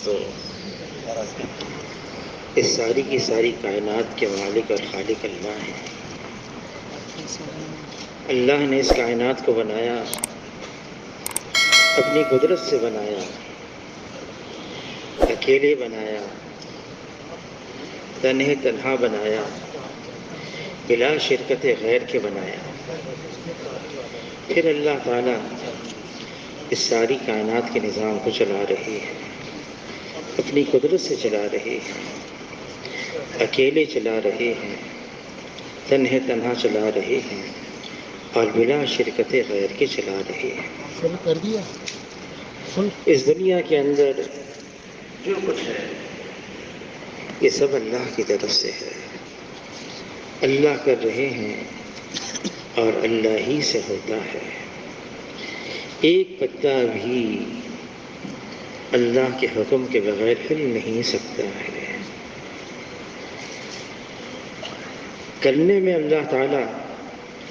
تو اس ساری کی ساری کائنات کے مالک اور خالق اللہ ہیں۔ اللہ نے اس کائنات کو بنایا، اپنی قدرت سے بنایا، اکیلے بنایا، تنہا بنایا، بلا شرکت غیر کے بنایا۔ پھر اللہ تعالیٰ اس ساری کائنات کے نظام کو چلا رہے ہیں، اپنی قدرت سے چلا رہے ہیں، اکیلے چلا رہے ہیں، تنہا چلا رہے ہیں اور بلا شرکت غیر کے چلا رہے ہیں۔ اس دنیا کے اندر جو کچھ ہے یہ سب اللہ کی طرف سے ہے، اللہ کر رہے ہیں اور اللہ ہی سے ہوتا ہے۔ ایک پتا بھی اللہ کے حکم کے بغیر ہل نہیں سکتا ہے۔ کرنے میں اللہ تعالیٰ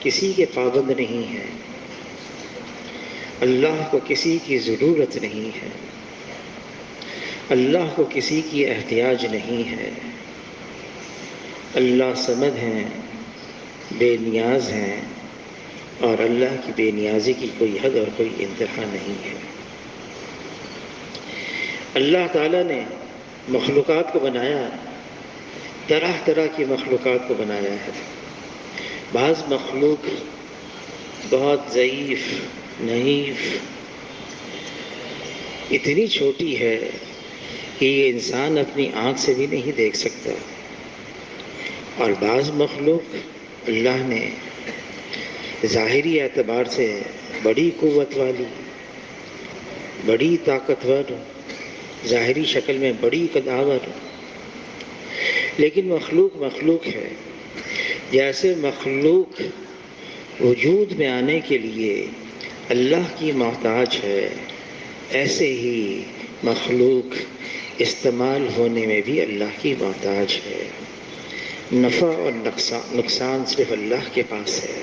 کسی کے پابند نہیں ہے، اللہ کو کسی کی ضرورت نہیں ہے، اللہ کو کسی کی احتیاج نہیں ہے۔ اللہ صمد ہیں، بے نیاز ہیں، اور اللہ کی بے نیازی کی کوئی حد اور کوئی انتہا نہیں ہے۔ اللہ تعالیٰ نے مخلوقات کو بنایا، طرح طرح کی مخلوقات کو بنایا ہے۔ بعض مخلوق بہت ضعیف، نحیف، اتنی چھوٹی ہے کہ یہ انسان اپنی آنکھ سے بھی نہیں دیکھ سکتا، اور بعض مخلوق اللہ نے ظاہری اعتبار سے بڑی قوت والی، بڑی طاقتور، ظاہری شکل میں بڑی قداور، لیکن مخلوق ہے۔ جیسے مخلوق وجود میں آنے کے لیے اللہ کی محتاج ہے، ایسے ہی مخلوق استعمال ہونے میں بھی اللہ کی محتاج ہے۔ نفع اور نقصان صرف اللہ کے پاس ہے،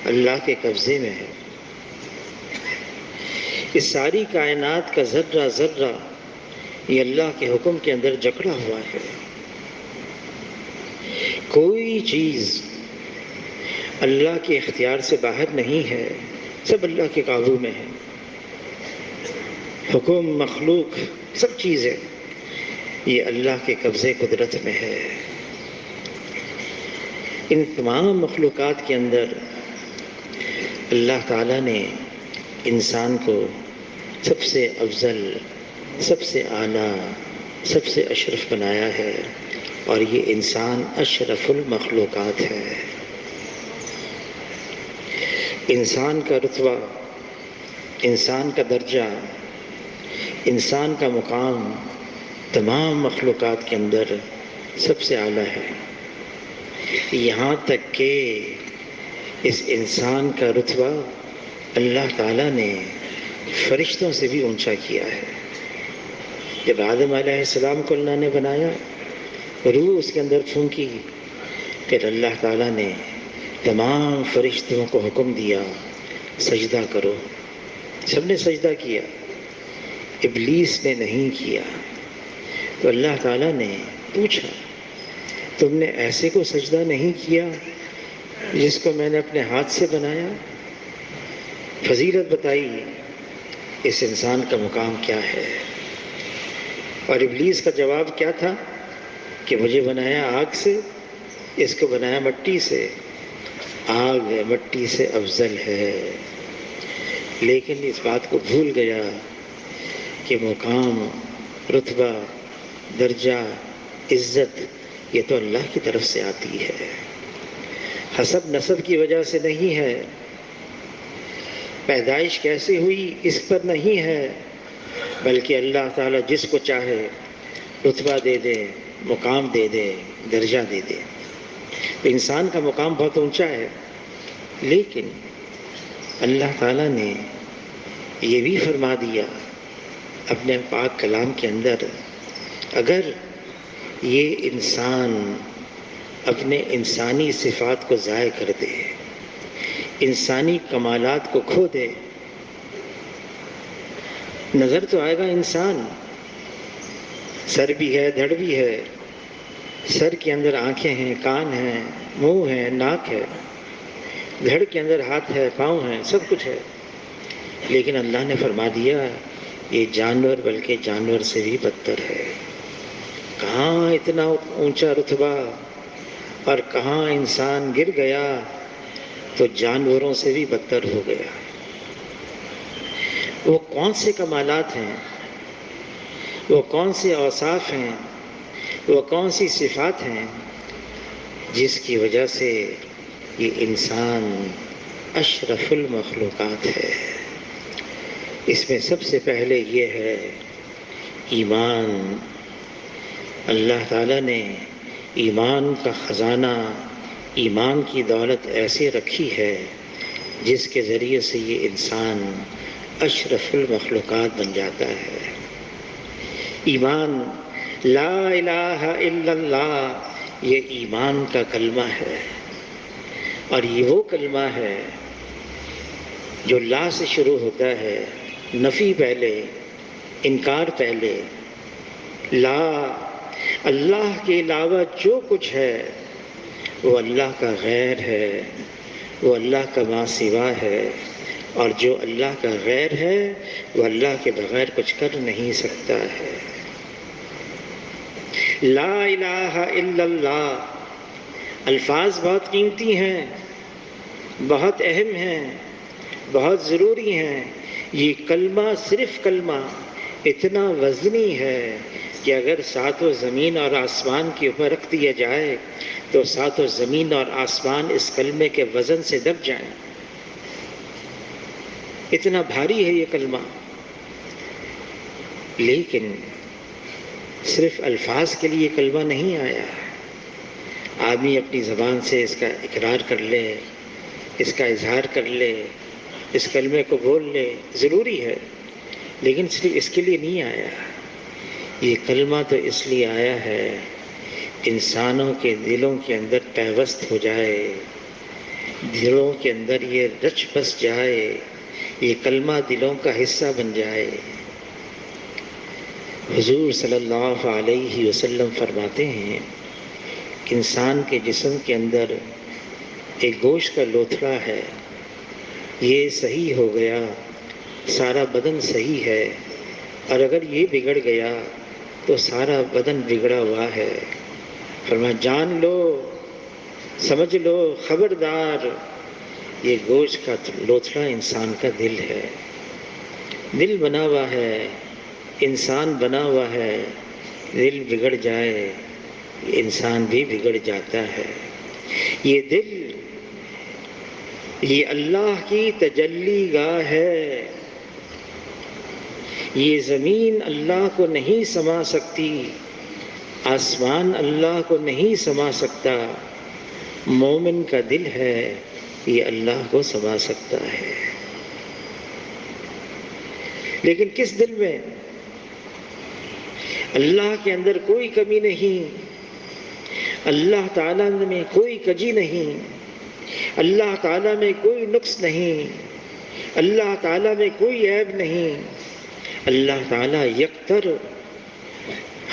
اللہ کے قبضے میں ہے۔ اس ساری کائنات کا ذرہ ذرہ یہ اللہ کے حکم کے اندر جکڑا ہوا ہے۔ کوئی چیز اللہ کے اختیار سے باہر نہیں ہے، سب اللہ کے قابو میں ہے۔ حکم، مخلوق، سب چیزیں یہ اللہ کے قبضے قدرت میں ہے۔ ان تمام مخلوقات کے اندر اللہ تعالیٰ نے انسان کو سب سے افضل، سب سے اعلیٰ، سب سے اشرف بنایا ہے، اور یہ انسان اشرف المخلوقات ہے۔ انسان کا رتبہ، انسان کا درجہ، انسان کا مقام تمام مخلوقات کے اندر سب سے اعلیٰ ہے، یہاں تک کہ اس انسان کا رتبہ اللہ تعالیٰ نے فرشتوں سے بھی اونچا کیا ہے۔ جب آدم علیہ السلام کو اللہ نے بنایا، روح اس کے اندر پھونکی، پھر اللہ تعالیٰ نے تمام فرشتوں کو حکم دیا سجدہ کرو، سب نے سجدہ کیا، ابلیس نے نہیں کیا۔ تو اللہ تعالیٰ نے پوچھا تم نے ایسے کو سجدہ نہیں کیا جس کو میں نے اپنے ہاتھ سے بنایا؟ فضیلت بتائی اس انسان کا مقام کیا ہے، اور ابلیس کا جواب کیا تھا کہ مجھے بنایا آگ سے، اس کو بنایا مٹی سے، آگ مٹی سے افضل ہے۔ لیکن اس بات کو بھول گیا کہ مقام، رتبہ، درجہ، عزت یہ تو اللہ کی طرف سے آتی ہے، حسب نسب کی وجہ سے نہیں ہے، پیدائش کیسے ہوئی اس پر نہیں ہے، بلکہ اللہ تعالیٰ جس کو چاہے رتبہ دے دے، مقام دے دے، درجہ دے دے۔ انسان کا مقام بہت اونچا ہے، لیکن اللہ تعالیٰ نے یہ بھی فرما دیا اپنے پاک کلام کے اندر، اگر یہ انسان اپنے انسانی صفات کو ضائع کر دے، انسانی کمالات کو کھو دے، نظر تو آئے گا انسان سر بھی ہے، دھڑ بھی ہے، سر کے اندر آنکھیں ہیں، کان ہیں، منہ ہے، ناک ہے، دھڑ کے اندر ہاتھ ہے، پاؤں ہیں، سب کچھ ہے، لیکن اللہ نے فرما دیا یہ جانور بلکہ جانور سے بھی بدتر ہے۔ کہاں اتنا اونچا رتبہ، اور کہاں انسان گر گیا تو جانوروں سے بھی بدتر ہو گیا۔ وہ کون سے کمالات ہیں، وہ کون سے اوصاف ہیں، وہ کون سی صفات ہیں جس کی وجہ سے یہ انسان اشرف المخلوقات ہے؟ اس میں سب سے پہلے یہ ہے ایمان۔ اللہ تعالیٰ نے ایمان کا خزانہ، ایمان کی دولت ایسے رکھی ہے جس کے ذریعے سے یہ انسان اشرف المخلوقات بن جاتا ہے۔ ایمان، لا الہ الا اللہ، یہ ایمان کا کلمہ ہے، اور یہ وہ کلمہ ہے جو لا سے شروع ہوتا ہے، نفی پہلے، انکار پہلے۔ لا، اللہ کے علاوہ جو کچھ ہے وہ اللہ کا غیر ہے، وہ اللہ کا ما سوا ہے، اور جو اللہ کا غیر ہے وہ اللہ کے بغیر کچھ کر نہیں سکتا ہے۔ لا الہ الا اللہ، الفاظ بہت قیمتی ہیں، بہت اہم ہیں، بہت ضروری ہیں۔ یہ کلمہ، صرف کلمہ اتنا وزنی ہے کہ اگر ساتوں زمین اور آسمان کے اوپر رکھ دیا جائے تو ساتوں زمین اور آسمان اس کلمے کے وزن سے دب جائیں۔ اتنا بھاری ہے یہ کلمہ، لیکن صرف الفاظ کے لیے کلمہ نہیں آیا۔ آدمی اپنی زبان سے اس کا اقرار کر لے، اس کا اظہار کر لے، اس کلمے کو بول لے، ضروری ہے، لیکن صرف اس کے لیے نہیں آیا۔ یہ کلمہ تو اس لیے آیا ہے انسانوں کے دلوں کے اندر پیوست ہو جائے، دلوں کے اندر یہ رچ بس جائے، یہ کلمہ دلوں کا حصہ بن جائے۔ حضور صلی اللہ علیہ وسلم فرماتے ہیں انسان کے جسم کے اندر ایک گوشت کا لوتھڑا ہے، یہ صحیح ہو گیا سارا بدن صحیح ہے، اور اگر یہ بگڑ گیا تو سارا بدن بگڑا ہوا ہے۔ فرمایا جان لو، سمجھ لو، خبردار، یہ گوشت کا لوتھڑا انسان کا دل ہے۔ دل بنا ہوا ہے، انسان بنا ہوا ہے، دل بگڑ جائے انسان بھی بگڑ جاتا ہے۔ یہ دل، یہ اللہ کی تجلی گاہ ہے، یہ زمین اللہ کو نہیں سما سکتی، آسمان اللہ کو نہیں سما سکتا، مومن کا دل ہے یہ اللہ کو سما سکتا ہے۔ لیکن کس دل میں؟ اللہ کے اندر کوئی کمی نہیں، اللہ تعالیٰ میں کوئی کجی نہیں، اللہ تعالیٰ میں کوئی نقص نہیں، اللہ تعالیٰ میں کوئی عیب نہیں، اللہ تعالیٰ یکتر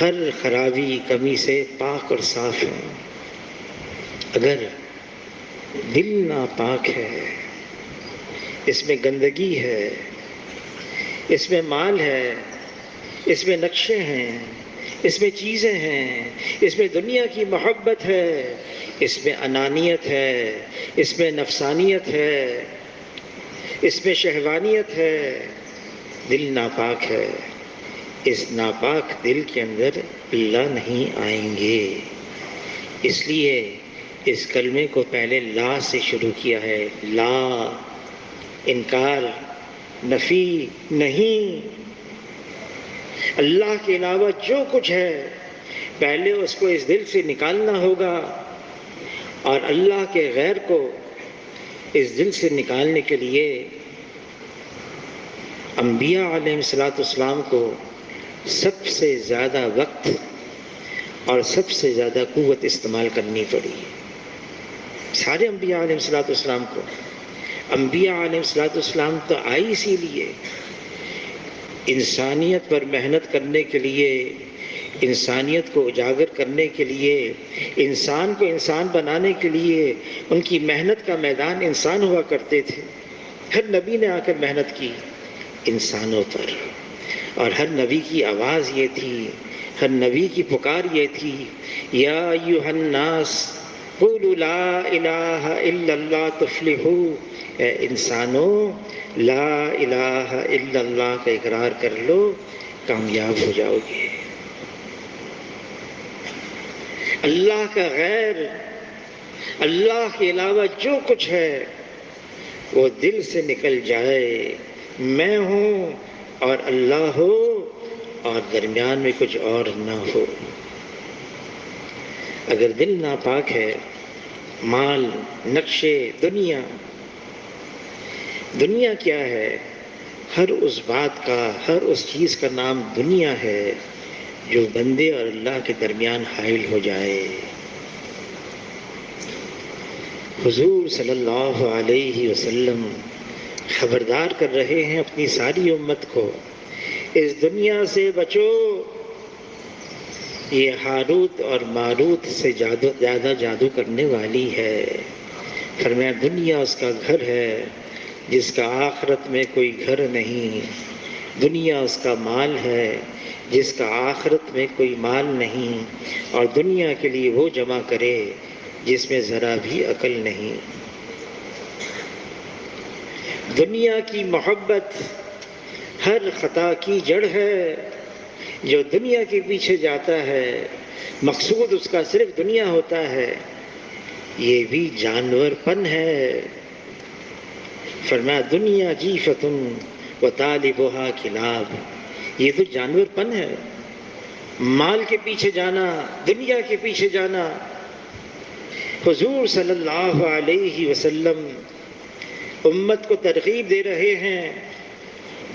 ہر خرابی کمی سے پاک اور صاف ہے۔ اگر دل ناپاک ہے، اس میں گندگی ہے، اس میں مال ہے، اس میں نقشے ہیں، اس میں چیزیں ہیں، اس میں دنیا کی محبت ہے، اس میں انانیت ہے، اس میں نفسانیت ہے، اس میں شہوانیت ہے، دل ناپاک ہے، اس ناپاک دل کے اندر اللہ نہیں آئیں گے۔ اس لیے اس کلمے کو پہلے لا سے شروع کیا ہے۔ لا، انکار، نفی، نہیں، اللہ کے علاوہ جو کچھ ہے پہلے اس کو اس دل سے نکالنا ہوگا، اور اللہ کے غیر کو اس دل سے نکالنے کے لیے انبیاء علیہ السلام کو سب سے زیادہ وقت اور سب سے زیادہ قوت استعمال کرنی پڑی۔ سارے انبیاء علیہ السلام کو، انبیاء علیہ السلام تو آئی اسی لیے، انسانیت پر محنت کرنے کے لیے، انسانیت کو اجاگر کرنے کے لیے، انسان کو انسان بنانے کے لیے ان کی محنت کا میدان انسان ہوا کرتے تھے۔ ہر نبی نے آ کر محنت کی انسانوں پر، اور ہر نبی کی آواز یہ تھی، ہر نبی کی پکار یہ تھی، یا ایھا الناس قولوا لا الہ الا اللہ تفلحوا، اے انسانوں لا الہ الا اللہ کا اقرار کر لو، کامیاب ہو جاؤ گے۔ اللہ کا غیر، اللہ کے علاوہ جو کچھ ہے وہ دل سے نکل جائے، میں ہوں اور اللہ ہو اور درمیان میں کچھ اور نہ ہو۔ اگر دل ناپاک ہے، مال، نقشے، دنیا کیا ہے؟ ہر اس بات کا، ہر اس چیز کا نام دنیا ہے جو بندے اور اللہ کے درمیان حائل ہو جائے۔ حضور صلی اللہ علیہ وسلم خبردار کر رہے ہیں اپنی ساری امت کو، اس دنیا سے بچو، یہ ہاروت اور ماروت سے زیادہ جادو کرنے والی ہے۔ فرمایا دنیا اس کا گھر ہے جس کا آخرت میں کوئی گھر نہیں، دنیا اس کا مال ہے جس کا آخرت میں کوئی مال نہیں، اور دنیا کے لیے وہ جمع کرے جس میں ذرا بھی عقل نہیں۔ دنیا کی محبت ہر خطا کی جڑ ہے، جو دنیا کے پیچھے جاتا ہے مقصود اس کا صرف دنیا ہوتا ہے، یہ بھی جانور پن ہے۔ فرمایا دنیا جیفۃ وطالبھا کلاب، یہ تو جانور پن ہے، مال کے پیچھے جانا، دنیا کے پیچھے جانا۔ حضور صلی اللہ علیہ وسلم امت کو ترغیب دے رہے ہیں،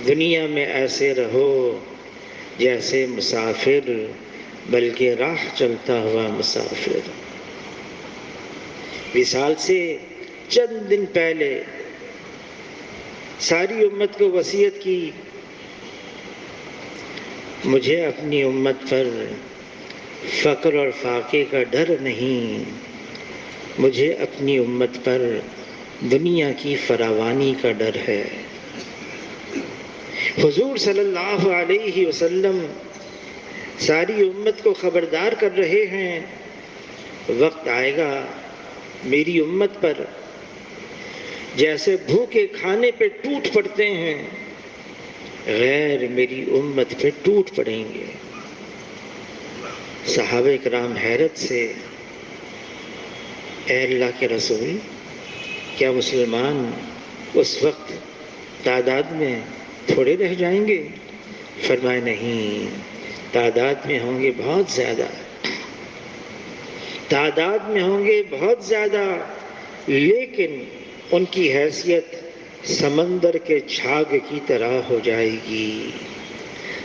دنیا میں ایسے رہو جیسے مسافر، بلکہ راہ چلتا ہوا مسافر۔ وصال سے چند دن پہلے ساری امت کو وصیت کی، مجھے اپنی امت پر فقر اور فاقے کا ڈر نہیں، مجھے اپنی امت پر دنیا کی فراوانی کا ڈر ہے۔ حضور صلی اللہ علیہ وسلم ساری امت کو خبردار کر رہے ہیں، وقت آئے گا میری امت پر جیسے بھوکے کھانے پہ ٹوٹ پڑتے ہیں، غیر میری امت پہ ٹوٹ پڑیں گے۔ صحابہ کرام حیرت سے، اے اللہ کے رسول، کیا مسلمان اس وقت تعداد میں تھوڑے رہ جائیں گے؟ فرمایا نہیں، تعداد میں ہوں گے بہت زیادہ، تعداد میں ہوں گے بہت زیادہ، لیکن ان کی حیثیت سمندر کے جھاگ کی طرح ہو جائے گی۔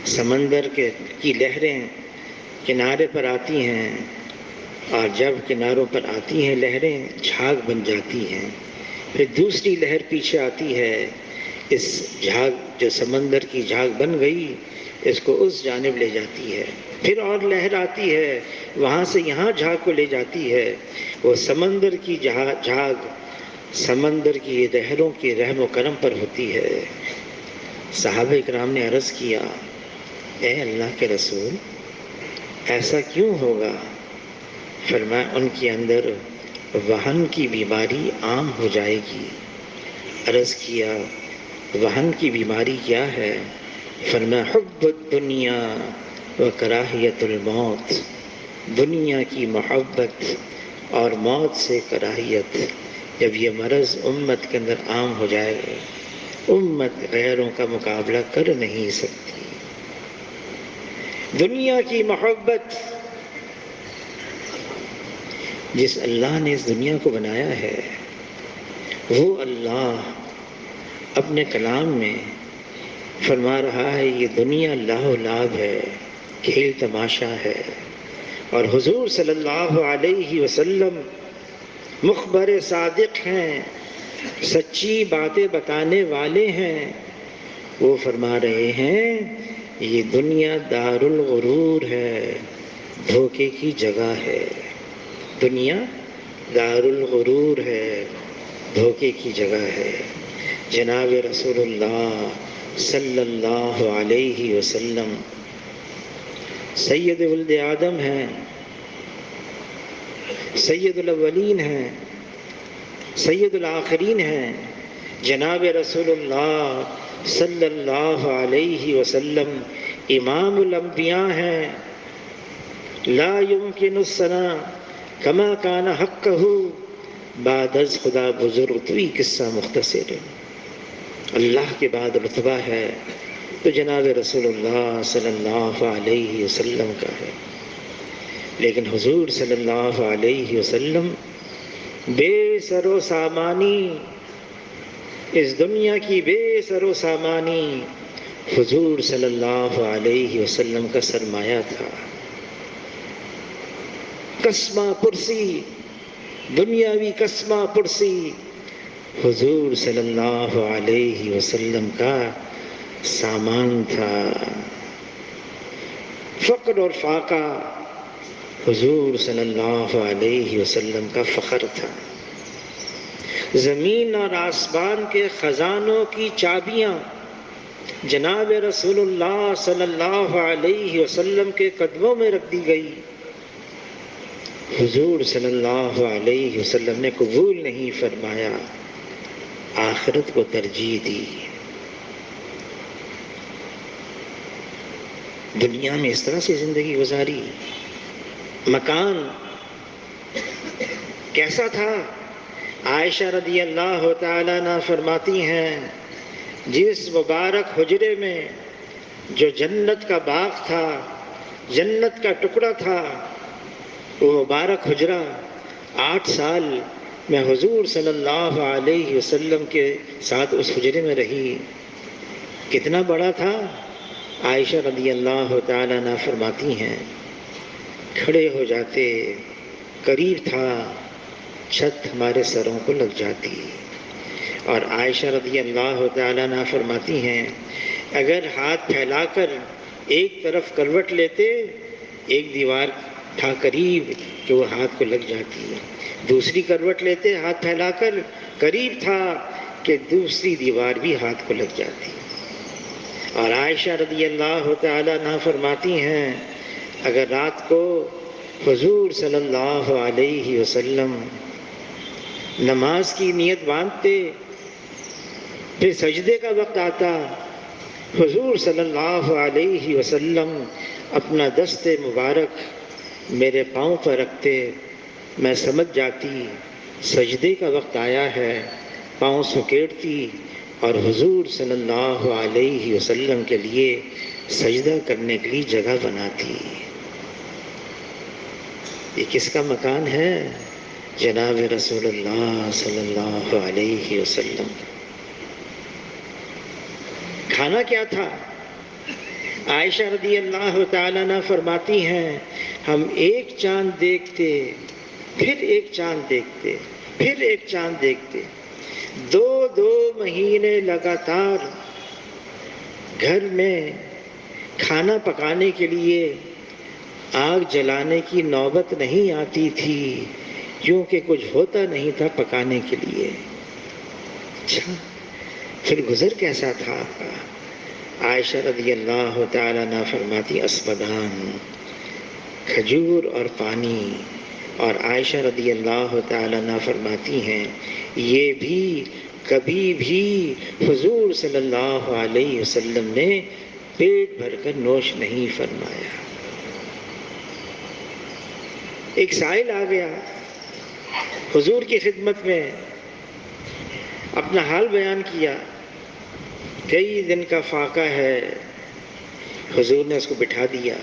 سمندر کی لہریں کنارے پر آتی ہیں، اور جب کناروں پر آتی ہیں لہریں جھاگ بن جاتی ہیں، پھر دوسری لہر پیچھے آتی ہے، اس جھاگ جو سمندر کی جھاگ بن گئی اس کو اس جانب لے جاتی ہے، پھر اور لہر آتی ہے وہاں سے یہاں جھاگ کو لے جاتی ہے۔ وہ سمندر کی جھاگ سمندر کی لہروں کے رحم و کرم پر ہوتی ہے۔ صحابہ کرام نے عرض کیا، اے اللہ کے رسول ایسا کیوں ہوگا؟ فرمایا ان کے اندر وہن کی بیماری عام ہو جائے گی۔ عرض کیا وہن کی بیماری کیا ہے؟ فرمایا حب الدنیا و کراہیت الموت، دنیا کی محبت اور موت سے کراہیت۔ جب یہ مرض امت کے اندر عام ہو جائے گا، امت غیروں کا مقابلہ کر نہیں سکتی۔ دنیا کی محبت، جس اللہ نے اس دنیا کو بنایا ہے وہ اللہ اپنے کلام میں فرما رہا ہے یہ دنیا لاہ و لعب ہے، کھیل تماشا ہے، اور حضور صلی اللہ علیہ وسلم مخبر صادق ہیں، سچی باتیں بتانے والے ہیں۔ وہ فرما رہے ہیں یہ دنیا دار الغرور ہے، دھوکے کی جگہ ہے۔ دنیا دار الغرور ہے، دھوکے کی جگہ ہے۔ جناب رسول اللہ صلی اللہ علیہ وسلم سید ولد آدم ہیں، سید الاولین ہیں، سید الآخرین ہیں۔ جناب رسول اللہ صلی اللہ علیہ وسلم امام الانبیاء ہیں۔ لا يمکن الثناء کما کان حقہ، بعد از خدا بزرگ، تو یہ قصہ مختصر ہے۔ اللہ کے بعد رتبہ ہے تو جناب رسول اللہ صلی اللہ علیہ وسلم کا ہے۔ لیکن حضور صلی اللہ علیہ وسلم بے سر و سامانی، اس دنیا کی بے سر و سامانی حضور صلی اللہ علیہ وسلم کا سرمایہ تھا۔ قسمہ پرسی، دنیاوی قسمہ پرسی حضور صلی اللہ علیہ وسلم کا سامان تھا۔ فقر اور فاقہ حضور صلی اللہ علیہ وسلم کا فخر تھا۔ زمین اور آسمان کے خزانوں کی چابیاں جناب رسول اللہ صلی اللہ علیہ وسلم کے قدموں میں رکھ دی گئی۔ حضور صلی اللہ علیہ وسلم نے قبول نہیں فرمایا، آخرت کو ترجیح دی۔ دنیا میں اس طرح سے زندگی گزاری۔ مکان کیسا تھا؟ عائشہ رضی اللہ تعالیٰ عنہ فرماتی ہیں، جس مبارک حجرے میں جو جنت کا باغ تھا، جنت کا ٹکڑا تھا، وہ مبارک حجرہ 8 سال میں حضور صلی اللہ علیہ وسلم کے ساتھ اس حجرے میں رہی۔ کتنا بڑا تھا؟ عائشہ رضی اللہ تعالیٰ عنہ فرماتی ہیں، کھڑے ہو جاتے، قریب تھا، چھت ہمارے سروں کو لگ جاتی۔ اور عائشہ رضی اللہ تعالیٰ عنہ فرماتی ہیں، اگر ہاتھ پھیلا کر ایک طرف کروٹ لیتے، ایک دیوار تھا قریب کہ وہ ہاتھ کو لگ جاتی، دوسری کروٹ لیتے ہاتھ پھیلا کر، قریب تھا کہ دوسری دیوار بھی ہاتھ کو لگ جاتی۔ اور عائشہ رضی اللہ تعالیٰ عنہ فرماتی ہیں، اگر رات کو حضور صلی اللہ علیہ وسلم نماز کی نیت باندھتے، پھر سجدے کا وقت آتا، حضور صلی اللہ علیہ وسلم اپنا دست مبارک میرے پاؤں پر رکھتے، میں سمجھ جاتی سجدے کا وقت آیا ہے، پاؤں سکیڑتی اور حضور صلی اللہ علیہ وسلم کے لیے سجدہ کرنے کے لیے جگہ بناتی۔ یہ کس کا مکان ہے؟ جناب رسول اللہ صلی اللہ علیہ وسلم۔ کھانا کیا تھا؟ عائشہ رضی اللہ تعالیٰ عنہ فرماتی ہیں، ہم ایک چاند دیکھتے، پھر ایک چاند دیکھتے، پھر ایک چاند دیکھتے، 2 مہینے لگاتار گھر میں کھانا پکانے کے لیے آگ جلانے کی نوبت نہیں آتی تھی، کیونکہ کچھ ہوتا نہیں تھا پکانے کے لیے۔ اچھا، پھر گزر کیسا تھا آپ کا؟ عائشہ رضی اللہ تعالیٰ عنہ فرماتی، اسودان، کھجور اور پانی۔ اور عائشہ رضی اللہ تعالیٰ عنہ فرماتی ہیں، یہ بھی کبھی بھی حضور صلی اللہ علیہ وسلم نے پیٹ بھر کر نوش نہیں فرمایا۔ ایک سائل آ گیا حضور کی خدمت میں، اپنا حال بیان کیا، کئی دن کا فاقہ ہے۔ حضور نے اس کو بٹھا دیا،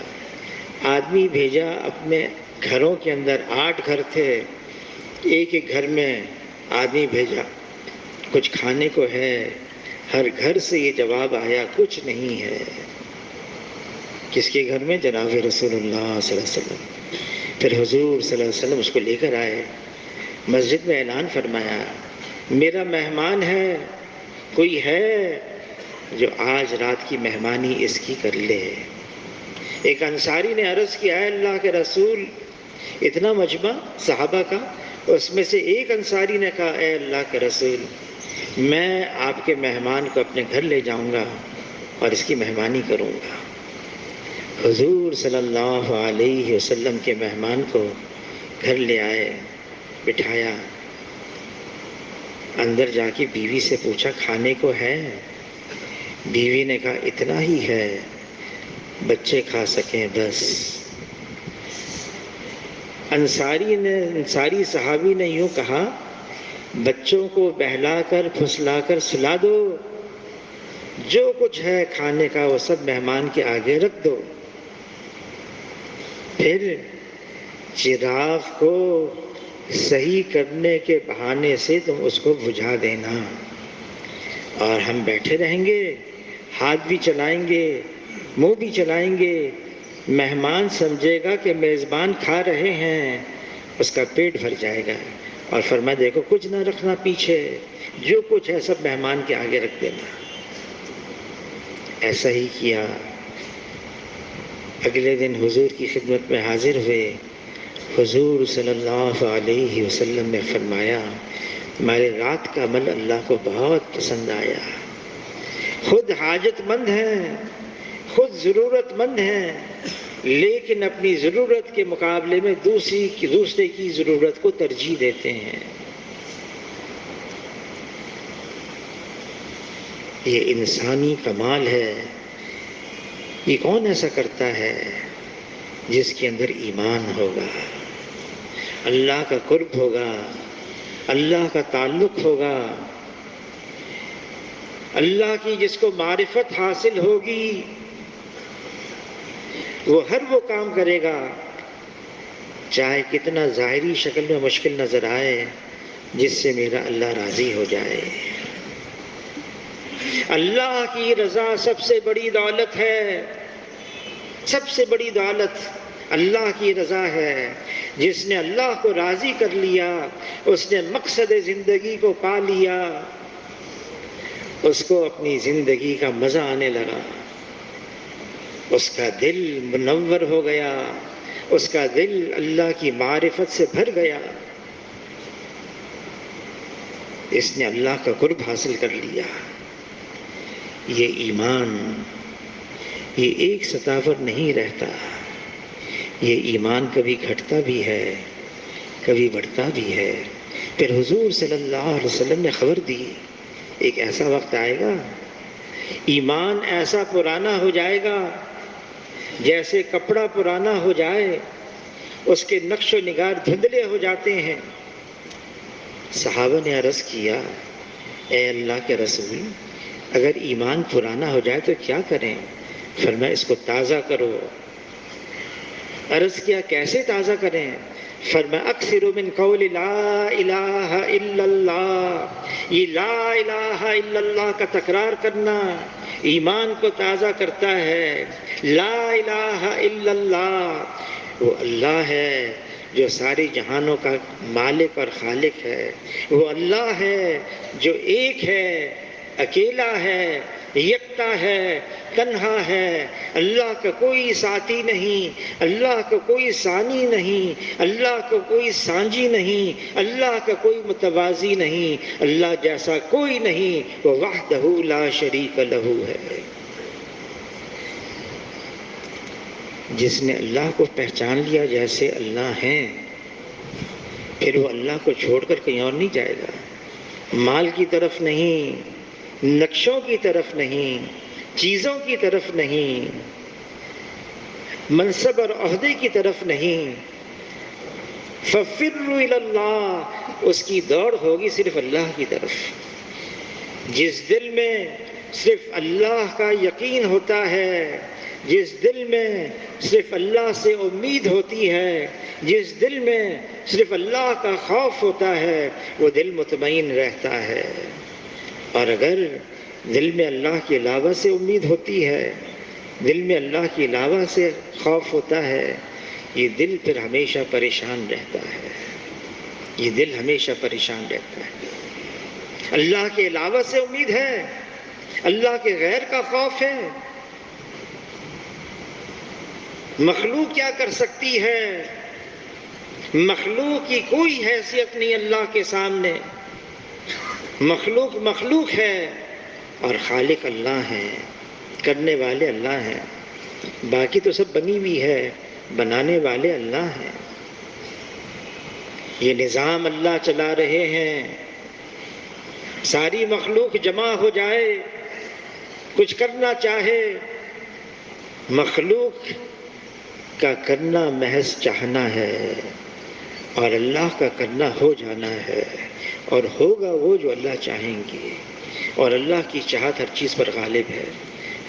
آدمی بھیجا اپنے گھروں کے اندر، 8 گھر تھے، ایک ایک گھر میں آدمی بھیجا، کچھ کھانے کو ہے؟ ہر گھر سے یہ جواب آیا، کچھ نہیں ہے۔ کس کے گھر میں؟ جناب رسول اللہ صلی اللہ علیہ وسلم۔ پھر حضور صلی اللہ علیہ وسلم اس کو لے کر آئے، مسجد میں اعلان فرمایا، میرا مہمان ہے، کوئی ہے؟ جو آج رات کی مہمانی اس کی کر لے۔ ایک انصاری نے عرض کیا، اے اللہ کے رسول، اتنا مجمع صحابہ کا، اس میں سے ایک انصاری نے کہا، اے اللہ کے رسول، میں آپ کے مہمان کو اپنے گھر لے جاؤں گا اور اس کی مہمانی کروں گا۔ حضور صلی اللہ علیہ وسلم کے مہمان کو گھر لے آئے، بٹھایا، اندر جا کے بیوی سے پوچھا کھانے کو ہے؟ بیوی نے کہا اتنا ہی ہے، بچے کھا سکیں بس۔ انصاری صحابی نے یوں کہا، بچوں کو بہلا کر پھسلا کر سلا دو، جو کچھ ہے کھانے کا وہ سب مہمان کے آگے رکھ دو، پھر چراغ کو صحیح کرنے کے بہانے سے تم اس کو بجھا دینا، اور ہم بیٹھے رہیں گے، ہاتھ بھی چلائیں گے، منہ بھی چلائیں گے، مہمان سمجھے گا کہ میزبان کھا رہے ہیں، اس کا پیٹ بھر جائے گا، اور فرمایا دیکھو کچھ نہ رکھنا پیچھے، جو کچھ ہے سب مہمان کے آگے رکھ دینا۔ ایسا ہی کیا۔ اگلے دن حضور کی خدمت میں حاضر ہوئے۔ حضور صلی اللہ علیہ وسلم نے فرمایا، ہمارے رات کا عمل اللہ کو بہت پسند آیا، خود حاجت مند ہیں، خود ضرورت مند ہیں، لیکن اپنی ضرورت کے مقابلے میں دوسرے کی ضرورت کو ترجیح دیتے ہیں۔ یہ انسانی کمال ہے۔ یہ کون ایسا کرتا ہے؟ جس کے اندر ایمان ہوگا، اللہ کا قرب ہوگا، اللہ کا تعلق ہوگا، اللہ کی جس کو معرفت حاصل ہوگی، وہ ہر وہ کام کرے گا چاہے کتنا ظاہری شکل میں مشکل نظر آئے، جس سے میرا اللہ راضی ہو جائے۔ اللہ کی رضا سب سے بڑی دولت ہے، سب سے بڑی دولت اللہ کی رضا ہے۔ جس نے اللہ کو راضی کر لیا، اس نے مقصد زندگی کو پا لیا، اس کو اپنی زندگی کا مزہ آنے لگا، اس کا دل منور ہو گیا، اس کا دل اللہ کی معرفت سے بھر گیا، اس نے اللہ کا قرب حاصل کر لیا۔ یہ ایمان، یہ ایک سطح پر نہیں رہتا، یہ ایمان کبھی گھٹتا بھی ہے، کبھی بڑھتا بھی ہے۔ پھر حضور صلی اللہ علیہ وسلم نے خبر دی، ایک ایسا وقت آئے گا، ایمان ایسا پرانا ہو جائے گا جیسے کپڑا پرانا ہو جائے، اس کے نقش و نگار دھندلے ہو جاتے ہیں۔ صحابہ نے عرض کیا، اے اللہ کے رسول، اگر ایمان پرانا ہو جائے تو کیا کریں؟ فرمایا اس کو تازہ کرو۔ عرض کیا کیسے تازہ کریں؟ فرمایا اکثر من قول لا الہ الا اللہ، یہ لا الہ الا اللہ کا تکرار کرنا ایمان کو تازہ کرتا ہے۔ لا الہ الا اللہ، وہ اللہ ہے جو سارے جہانوں کا مالک اور خالق ہے، وہ اللہ ہے جو ایک ہے، اکیلا ہے، یکتا ہے، تنہا ہے، اللہ کا کوئی ساتھی نہیں، اللہ کا کوئی ثانی نہیں، اللہ کا کوئی سانجی نہیں، اللہ کا کوئی متوازی نہیں، اللہ جیسا کوئی نہیں، وہ وحدہ لا شریک لہ ہے۔ جس نے اللہ کو پہچان لیا جیسے اللہ ہیں، پھر وہ اللہ کو چھوڑ کر کہیں اور نہیں جائے گا، مال کی طرف نہیں، نقشوں کی طرف نہیں، چیزوں کی طرف نہیں، منصب اور عہدے کی طرف نہیں۔ فَفِرُّوا إِلَى اللَّهِ، اس کی دوڑ ہوگی صرف اللہ کی طرف۔ جس دل میں صرف اللہ کا یقین ہوتا ہے، جس دل میں صرف اللہ سے امید ہوتی ہے، جس دل میں صرف اللہ کا خوف ہوتا ہے، وہ دل مطمئن رہتا ہے۔ اور اگر دل میں اللہ کے علاوہ سے امید ہوتی ہے، دل میں اللہ کے علاوہ سے خوف ہوتا ہے، یہ دل پھر ہمیشہ پریشان رہتا ہے، یہ دل ہمیشہ پریشان رہتا ہے۔ اللہ کے علاوہ سے امید ہے اللہ کے غیر کا خوف ہے؟ مخلوق کیا کر سکتی ہے؟ مخلوق کی کوئی حیثیت نہیں اللہ کے سامنے. مخلوق مخلوق ہے اور خالق اللہ ہے، کرنے والے اللہ ہیں. باقی تو سب بنی ہوئی ہے، بنانے والے اللہ ہیں. یہ نظام اللہ چلا رہے ہیں. ساری مخلوق جمع ہو جائے، کچھ کرنا چاہے، مخلوق کا کرنا محض چاہنا ہے اور اللہ کا کرنا ہو جانا ہے، اور ہوگا وہ جو اللہ چاہیں گے. اور اللہ کی چاہت ہر چیز پر غالب ہے.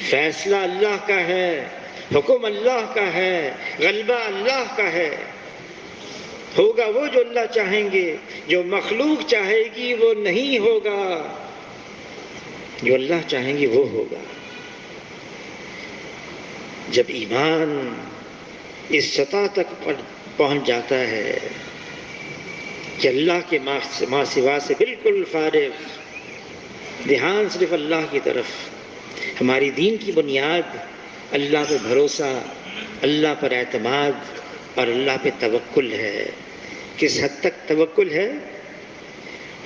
فیصلہ اللہ کا ہے، حکم اللہ کا ہے، غلبہ اللہ کا ہے. ہوگا وہ جو اللہ چاہیں گے. جو مخلوق چاہے گی وہ نہیں ہوگا، جو اللہ چاہیں گے وہ ہوگا. جب ایمان اس سطح تک پہنچ جاتا ہے کہ اللہ کے ماں سوا سے بالکل فارغ، دھیان صرف اللہ کی طرف. ہماری دین کی بنیاد اللہ پہ بھروسہ، اللہ پر اعتماد اور اللہ پہ توکل ہے. کس حد تک توکل ہے؟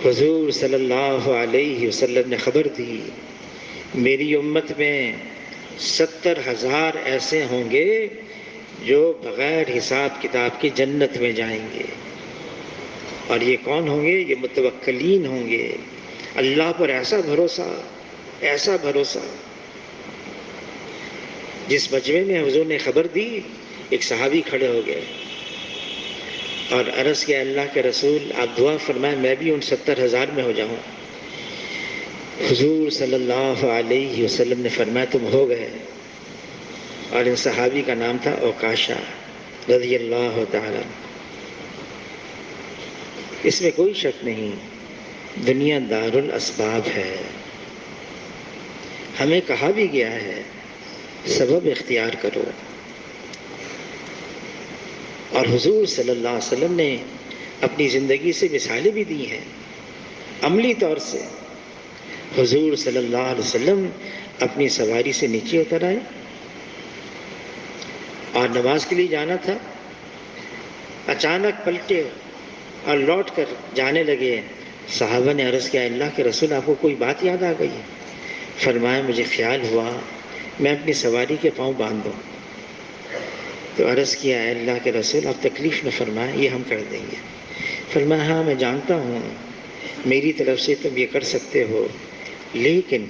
حضور صلی اللہ علیہ وسلم نے خبر دی، میری امت میں 70,000 ایسے ہوں گے جو بغیر حساب کتاب کے جنت میں جائیں گے. اور یہ کون ہوں گے؟ یہ متوکلین ہوں گے. اللہ پر ایسا بھروسہ، ایسا بھروسہ. جس مجمع میں حضور نے خبر دی، ایک صحابی کھڑے ہو گئے اور عرض کیا، اللہ کے رسول آپ دعا فرمائیں میں بھی ان 70,000 میں ہو جاؤں. حضور صلی اللہ علیہ وسلم نے فرمایا تم ہو گئے. اور ان صحابی کا نام تھا اوکاشا رضی اللہ تعالی. اس میں کوئی شک نہیں، دنیا دار الاسباب ہے. ہمیں کہا بھی گیا ہے سبب اختیار کرو. اور حضور صلی اللہ علیہ وسلم نے اپنی زندگی سے مثالیں بھی دی ہیں عملی طور سے. حضور صلی اللہ علیہ وسلم اپنی سواری سے نیچے اتر آئے اور نماز کے لیے جانا تھا. اچانک پلٹے اور لوٹ کر جانے لگے. صحابہ نے عرض کیا، اللہ کے رسول آپ کو کوئی بات یاد آ گئی؟ فرمایا مجھے خیال ہوا میں اپنی سواری کے پاؤں باندھ دوں. تو عرض کیا، اے اللہ کے رسول آپ تکلیف نہ فرمائیں، یہ ہم کر دیں گے. فرمایا ہاں میں جانتا ہوں میری طرف سے تم یہ کر سکتے ہو، لیکن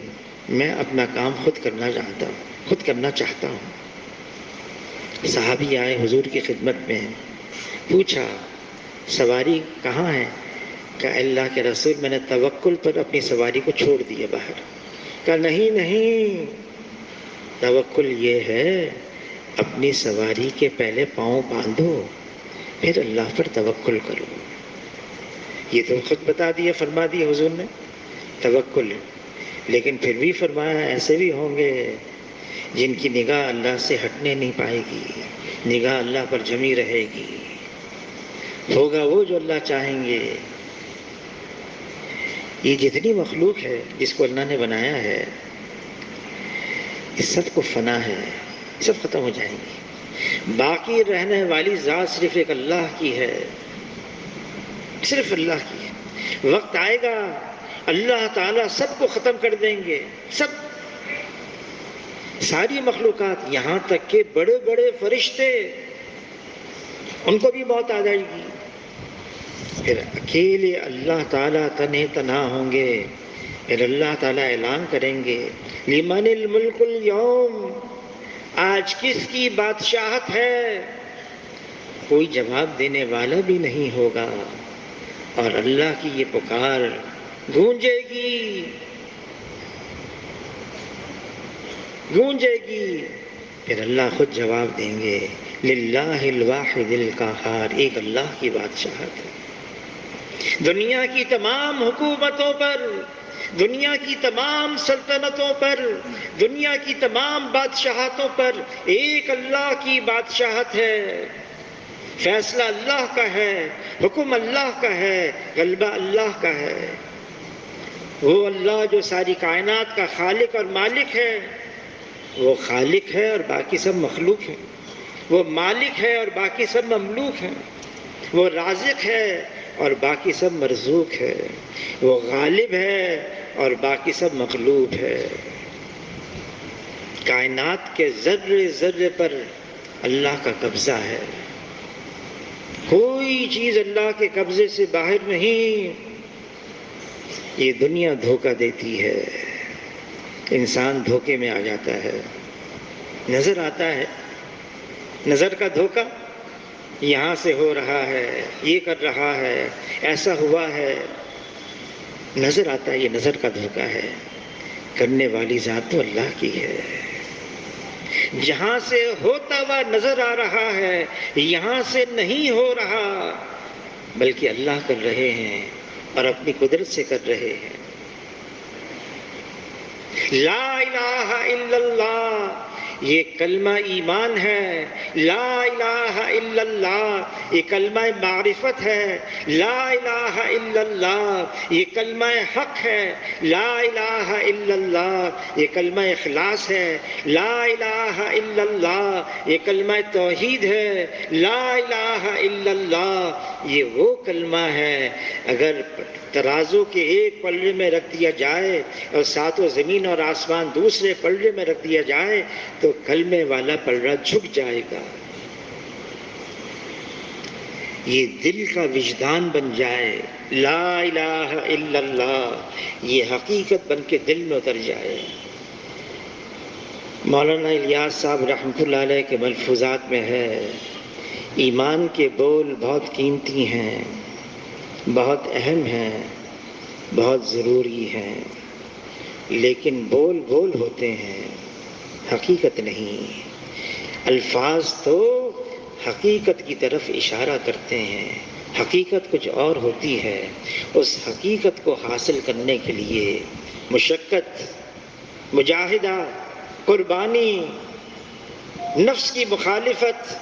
میں اپنا کام خود کرنا جانتا ہوں، خود کرنا چاہتا ہوں. صحابی آئے حضور کی خدمت میں، پوچھا سواری کہاں ہے؟ کہا اللہ کے رسول میں نے توکل پر اپنی سواری کو چھوڑ دیا باہر. کہا نہیں، توکل یہ ہے اپنی سواری کے پہلے پاؤں باندھو پھر اللہ پر توکل کرو. یہ تو خود بتا دیا، فرما دیا حضور نے توکل. لیکن پھر بھی فرمایا ایسے بھی ہوں گے جن کی نگاہ اللہ سے ہٹنے نہیں پائے گی، نگاہ اللہ پر جمی رہے گی. ہوگا وہ جو اللہ چاہیں گے. یہ جتنی مخلوق ہے جس کو اللہ نے بنایا ہے، اس سب کو فنا ہے، سب ختم ہو جائیں گی. باقی رہنے والی ذات صرف ایک اللہ کی ہے، صرف اللہ کی ہے. وقت آئے گا اللہ تعالیٰ سب کو ختم کر دیں گے، سب، ساری مخلوقات، یہاں تک کہ بڑے بڑے فرشتے، ان کو بھی موت آ جائے گی. پھر اکیلے اللہ تعالیٰ تنہے تنہا ہوں گے. پھر اللہ تعالیٰ اعلان کریں گے لمن الملک اليوم، آج کس کی بادشاہت ہے؟ کوئی جواب دینے والا بھی نہیں ہوگا اور اللہ کی یہ پکار گونجے گی، گونجے گی. پھر اللہ خود جواب دیں گے للہ الواحد القہار، ایک اللہ کی بادشاہت ہے. دنیا کی تمام حکومتوں پر، دنیا کی تمام سلطنتوں پر، دنیا کی تمام بادشاہتوں پر ایک اللہ کی بادشاہت ہے. فیصلہ اللہ کا ہے، حکم اللہ کا ہے، غلبہ اللہ کا ہے. وہ اللہ جو ساری کائنات کا خالق اور مالک ہے، وہ خالق ہے اور باقی سب مخلوق ہیں، وہ مالک ہے اور باقی سب مملوک ہیں، وہ رازق ہے اور باقی سب مرزوق ہے، وہ غالب ہے اور باقی سب مغلوب ہے۔ کائنات کے ذرے ذرے پر اللہ کا قبضہ ہے، کوئی چیز اللہ کے قبضے سے باہر نہیں۔ یہ دنیا دھوکہ دیتی ہے، انسان دھوکے میں آ جاتا ہے، نظر آتا ہے، نظر کا دھوکہ، یہاں سے ہو رہا ہے، یہ کر رہا ہے، ایسا ہوا ہے، نظر آتا ہے، یہ نظر کا دھوکہ ہے، کرنے والی ذات تو اللہ کی ہے۔ جہاں سے ہوتا ہوا نظر آ رہا ہے، یہاں سے نہیں ہو رہا، بلکہ اللہ کر رہے ہیں اور اپنی قدرت سے کر رہے ہیں۔ لا الہ الا اللہ، یہ کلمہ ایمان ہے۔ لا الہ الا اللہ، یہ کلمہ معرفت ہے۔ لا الہ الا اللہ، یہ کلمہ حق ہے۔ لا الہ الا اللہ، یہ کلمہ اخلاص ہے۔ لا الہ الا اللہ، یہ کلمہ توحید ہے۔ لا الہ الا اللہ، یہ وہ کلمہ ہے اگر ترازو کے ایک پلڑے میں رکھ دیا جائے اور ساتوں زمین اور آسمان دوسرے پلڑے میں رکھ دیا جائے تو کلمے والا پلڑا جھک جائے گا۔ یہ دل کا وجدان بن جائے، لا الہ الا اللہ، یہ حقیقت بن کے دل میں اتر جائے۔ مولانا الیاس صاحب رحمۃ اللہ علیہ کے ملفوظات میں ہے، ایمان کے بول بہت قیمتی ہیں، بہت اہم ہیں، بہت ضروری ہیں، لیکن بول بول ہوتے ہیں، حقیقت نہیں۔ الفاظ تو حقیقت کی طرف اشارہ کرتے ہیں، حقیقت کچھ اور ہوتی ہے۔ اس حقیقت کو حاصل کرنے کے لیے مشقت، مجاہدہ، قربانی، نفس کی مخالفت،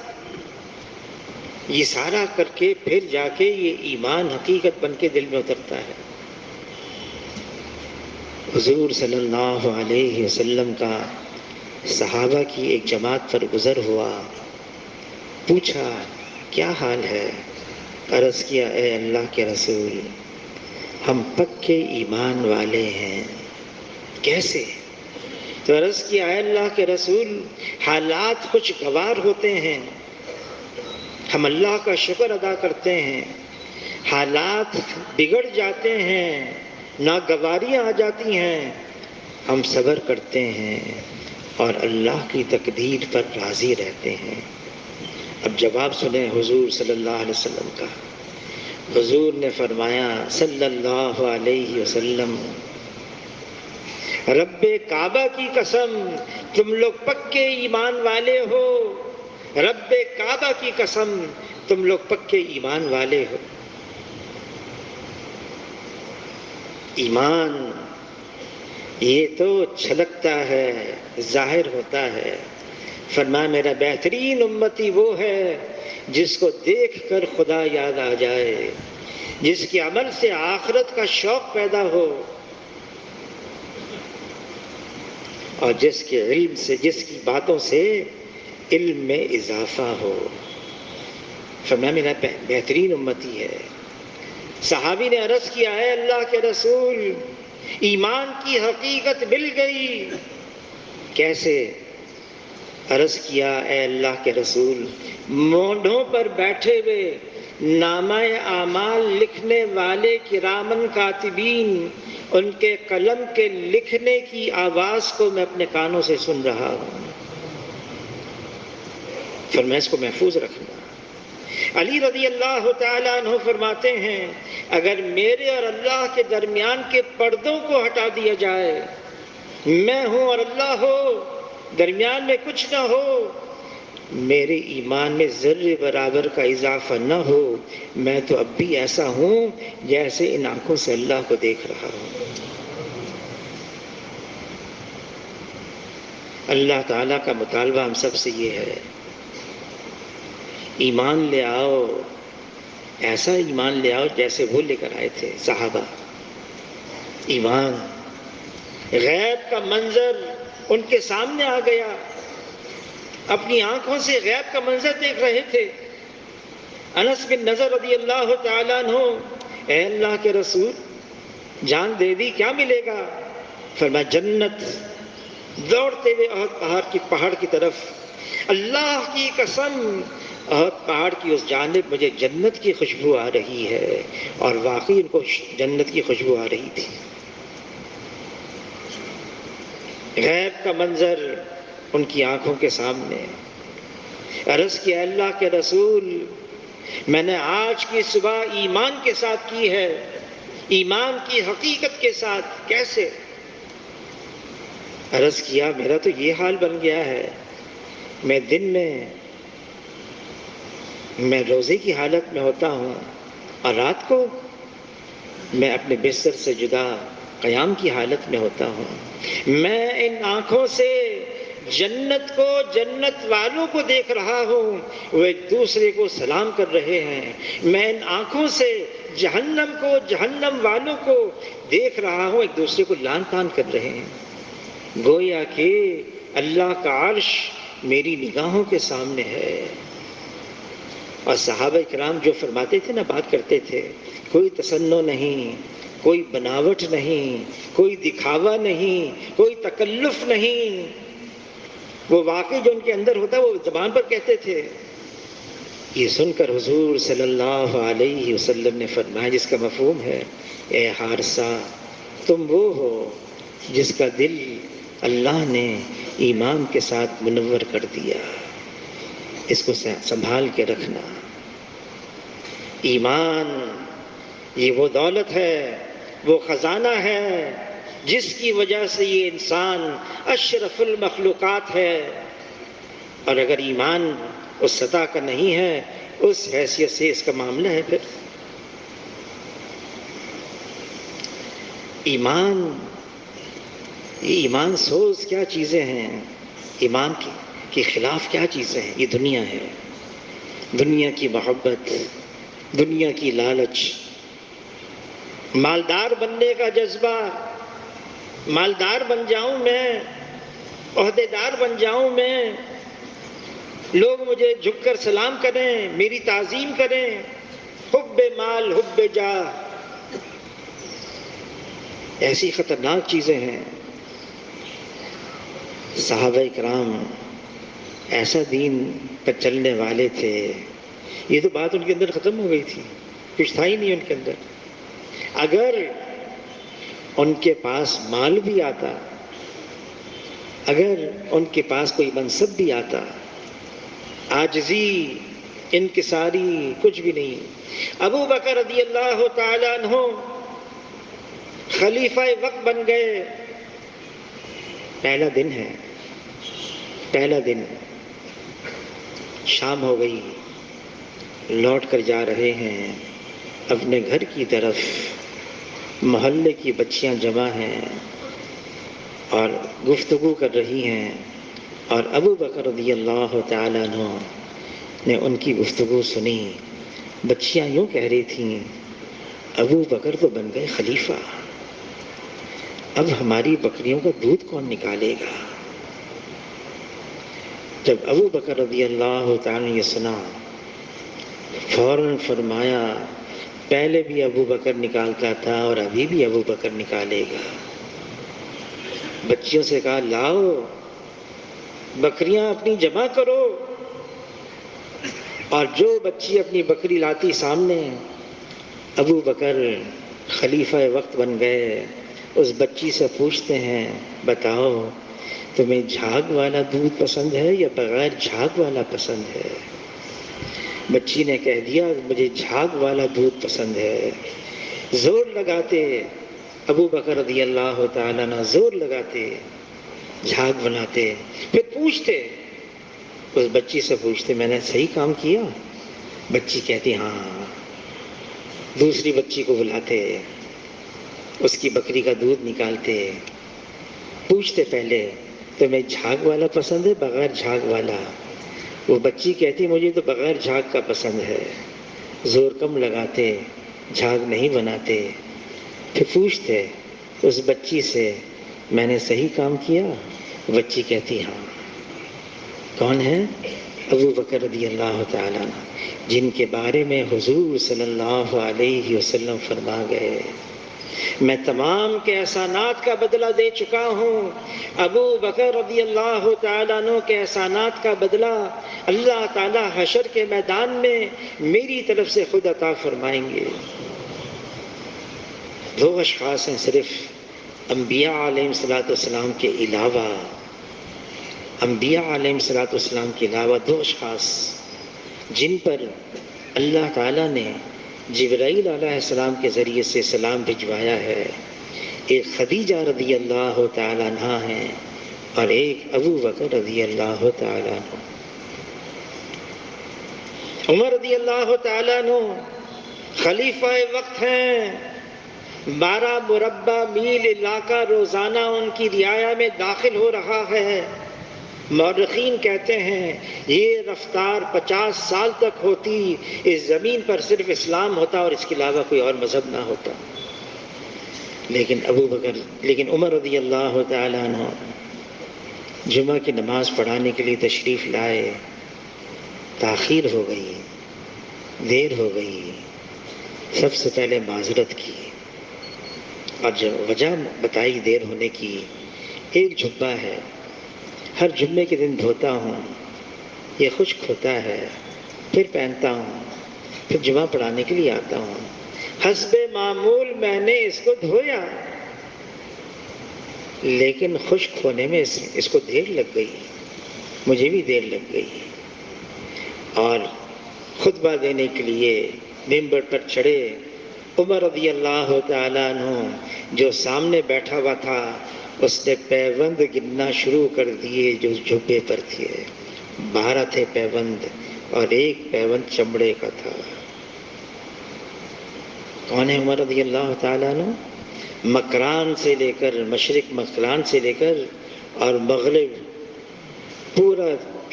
یہ سارا کر کے پھر جا کے یہ ایمان حقیقت بن کے دل میں اترتا ہے۔ حضور صلی اللہ علیہ وسلم کا صحابہ کی ایک جماعت پر گزر ہوا، پوچھا کیا حال ہے؟ عرض کیا اے اللہ کے رسول، ہم پکے ایمان والے ہیں۔ کیسے؟ تو عرض کیا اے اللہ کے رسول، حالات کچھ گوار ہوتے ہیں، ہم اللہ کا شکر ادا کرتے ہیں، حالات بگڑ جاتے ہیں، ناگواریاں آ جاتی ہیں، ہم صبر کرتے ہیں اور اللہ کی تقدیر پر راضی رہتے ہیں۔ اب جواب سنیں حضور صلی اللہ علیہ وسلم کا۔ حضور نے فرمایا صلی اللہ علیہ وسلم، رب کعبہ کی قسم تم لوگ پکے ایمان والے ہو، رب کعبہ کی قسم تم لوگ پکے ایمان والے ہو۔ ایمان یہ تو چھلکتا ہے، ظاہر ہوتا ہے۔ فرمایا میرا بہترین امتی وہ ہے جس کو دیکھ کر خدا یاد آ جائے، جس کے عمل سے آخرت کا شوق پیدا ہو، اور جس کے علم سے، جس کی باتوں سے علم میں اضافہ ہو۔ فرمایا میرا بہترین امتی ہے۔ صحابی نے عرض کیا ہے اللہ کے رسول، ایمان کی حقیقت مل گئی، کیسے؟ عرض کیا اے اللہ کے رسول، مونڈوں پر بیٹھے ہوئے نامہ اعمال لکھنے والے کرامن کاتبین، ان کے قلم کے لکھنے کی آواز کو میں اپنے کانوں سے سن رہا ہوں، فرمایا اس کو محفوظ رکھنا۔ علی رضی اللہ تعالیٰ عنہ فرماتے ہیں اگر میرے اور اللہ کے درمیان کے پردوں کو ہٹا دیا جائے، میں ہوں اور اللہ ہو، درمیان میں کچھ نہ ہو، میرے ایمان میں ذرے برابر کا اضافہ نہ ہو، میں تو اب بھی ایسا ہوں جیسے ان آنکھوں سے اللہ کو دیکھ رہا ہوں۔ اللہ تعالیٰ کا مطالبہ ہم سب سے یہ ہے، ایمان لے آؤ، ایسا ایمان لے آؤ جیسے وہ لے کر آئے تھے صحابہ۔ ایمان، غیب کا منظر ان کے سامنے آ گیا، اپنی آنکھوں سے غیب کا منظر دیکھ رہے تھے۔ انس بن نضر رضی اللہ تعالیٰ عنہ، اے اللہ کے رسول، جان دے دی کیا ملے گا؟ فرمایا جنت۔ دوڑتے ہوئے احد پہاڑ کی طرف، اللہ کی قسم احد پہاڑ کی اس جانب مجھے جنت کی خوشبو آ رہی ہے، اور واقعی ان کو جنت کی خوشبو آ رہی تھی۔ غیب کا منظر ان کی آنکھوں کے سامنے۔ عرض کیا اللہ کے رسول، میں نے آج کی صبح ایمان کے ساتھ کی ہے، ایمان کی حقیقت کے ساتھ۔ کیسے؟ عرض کیا میرا تو یہ حال بن گیا ہے، میں دن میں روزے کی حالت میں ہوتا ہوں، اور رات کو میں اپنے بستر سے جدا قیام کی حالت میں ہوتا ہوں۔ میں ان آنکھوں سے جنت کو، جنت والوں کو دیکھ رہا ہوں، وہ ایک دوسرے کو سلام کر رہے ہیں۔ میں ان آنکھوں سے جہنم کو، جہنم والوں کو دیکھ رہا ہوں، ایک دوسرے کو لعن طعن کر رہے ہیں۔ گویا کہ اللہ کا عرش میری نگاہوں کے سامنے ہے۔ اور صحابہ کرام جو فرماتے تھے نا، بات کرتے تھے، کوئی تصنع نہیں، کوئی بناوٹ نہیں، کوئی دکھاوا نہیں، کوئی تکلف نہیں، وہ واقعی جو ان کے اندر ہوتا ہے وہ زبان پر کہتے تھے۔ یہ سن کر حضور صلی اللہ علیہ وسلم نے فرمایا، جس کا مفہوم ہے، اے حارثہ، تم وہ ہو جس کا دل اللہ نے ایمان کے ساتھ منور کر دیا، اس کو سنبھال کے رکھنا۔ ایمان یہ وہ دولت ہے، وہ خزانہ ہے جس کی وجہ سے یہ انسان اشرف المخلوقات ہے، اور اگر ایمان اس سطح کا نہیں ہے، اس حیثیت سے اس کا معاملہ ہے۔ پھر ایمان سوز کیا چیزیں ہیں، ایمان کے خلاف کیا چیزیں ہیں؟ یہ دنیا ہے، دنیا کی محبت، دنیا کی لالچ، مالدار بننے کا جذبہ، مالدار بن جاؤں میں، عہدے دار بن جاؤں میں، لوگ مجھے جھک کر سلام کریں، میری تعظیم کریں، حب مال، حب جاہ، ایسی خطرناک چیزیں ہیں۔ صحابہ کرام ایسا دین پر چلنے والے تھے، یہ تو بات ان کے اندر ختم ہو گئی تھی، کچھ تھا ہی نہیں ان کے اندر۔ اگر ان کے پاس مال بھی آتا، اگر ان کے پاس کوئی منصب بھی آتا، عاجزی، انکساری، کچھ بھی نہیں۔ ابو بکر رضی اللہ تعالی عنہ خلیفہ وقت بن گئے۔ پہلا دن ہے، پہلا دن، شام ہو گئی، لوٹ کر جا رہے ہیں اپنے گھر کی طرف۔ محلے کی بچیاں جمع ہیں اور گفتگو کر رہی ہیں، اور ابو بکر رضی اللہ تعالیٰ عنہ نے ان کی گفتگو سنی۔ بچیاں یوں کہہ رہی تھیں، ابو بکر تو بن گئے خلیفہ، اب ہماری بکریوں کا دودھ کون نکالے گا؟ جب ابو بکر رضی اللہ تعالیٰ نے یہ سنا، فوراً فرمایا، پہلے بھی ابو بکر نکالتا تھا اور ابھی بھی ابو بکر نکالے گا۔ بچیوں سے کہا، لاؤ بکریاں اپنی جمع کرو، اور جو بچی اپنی بکری لاتی سامنے، ابو بکر خلیفہ وقت بن گئے، اس بچی سے پوچھتے ہیں، بتاؤ تمہیں جھاگ والا دودھ پسند ہے یا بغیر جھاگ والا پسند ہے؟ بچی نے کہہ دیا، مجھے جھاگ والا دودھ پسند ہے۔ زور لگاتے ابو بکر رضی اللہ تعالیٰ عنہ، زور لگاتے، جھاگ بناتے، پھر پوچھتے، اس بچی سے پوچھتے، میں نے صحیح کام کیا؟ بچی کہتی ہاں۔ دوسری بچی کو بلاتے، اس کی بکری کا دودھ نکالتے، پوچھتے پہلے، تمہیں جھاگ والا پسند ہے بغیر جھاگ والا؟ وہ بچی کہتی مجھے تو بغیر جھاگ کا پسند ہے۔ زور کم لگاتے، جھاگ نہیں بناتے، پھر پوچھتے، اس بچی سے میں نے صحیح کام کیا؟ بچی کہتی ہاں۔ کون ہے؟ ابو بکر رضی اللہ تعالیٰ عنہ، جن کے بارے میں حضور صلی اللہ علیہ وسلم فرما گئے میں تمام کے احسانات کا بدلہ دے چکا ہوں۔ ابو بکر رضی اللہ تعالیٰ عنہ کے احسانات کا بدلہ اللہ تعالیٰ حشر کے میدان میں میری طرف سے خود عطا فرمائیں گے۔ دو اشخاص ہیں صرف انبیاء علیہ السلام کے علاوہ، انبیاء علیہ السلام کے علاوہ دو اشخاص جن پر اللہ تعالیٰ نے جبرائیل علیہ السلام کے ذریعے سے سلام بھجوایا ہے۔ ایک خدیجہ رضی اللہ تعالیٰ عنہ ہیں اور ایک ابو بکر رضی اللہ تعالیٰ عنہ۔ عمر رضی اللہ تعالیٰ عنہ خلیفہ وقت ہیں، 12 مربع میل علاقہ روزانہ ان کی رعایا میں داخل ہو رہا ہے۔ مورخین کہتے ہیں یہ رفتار 50 سال تک ہوتی، اس زمین پر صرف اسلام ہوتا اور اس کے علاوہ کوئی اور مذہب نہ ہوتا۔ لیکن عمر رضی اللہ تعالیٰ عنہ جمعہ کی نماز پڑھانے کے لیے تشریف لائے، تاخیر ہو گئی، دیر ہو گئی، سب سے پہلے معذرت کی اور جب وجہ بتائی دیر ہونے کی، ایک جبہ ہے ہر جمعے کے دن دھوتا ہوں، یہ خشک ہوتا ہے، پھر پہنتا ہوں، پھر جمعہ پڑھانے کے لیے آتا ہوں، حسب معمول میں نے اس کو دھویا، لیکن خشک ہونے میں اس کو دیر لگ گئی، مجھے بھی دیر لگ گئی، اور خطبہ دینے کے لیے ممبر پر چڑھے۔ عمر رضی اللہ تعالیٰ عنہ جو سامنے بیٹھا ہوا تھا، اس نے پیوند گننا شروع کر دیے جو جھبے پر تھے۔ 12 تھے پیوند اور ایک پیوند چمڑے کا تھا۔ کون ہے عمر رضی اللہ تعالیٰ عنہ؟ مکران سے لے کر مشرق، مکران سے لے کر اور مغرب، پورا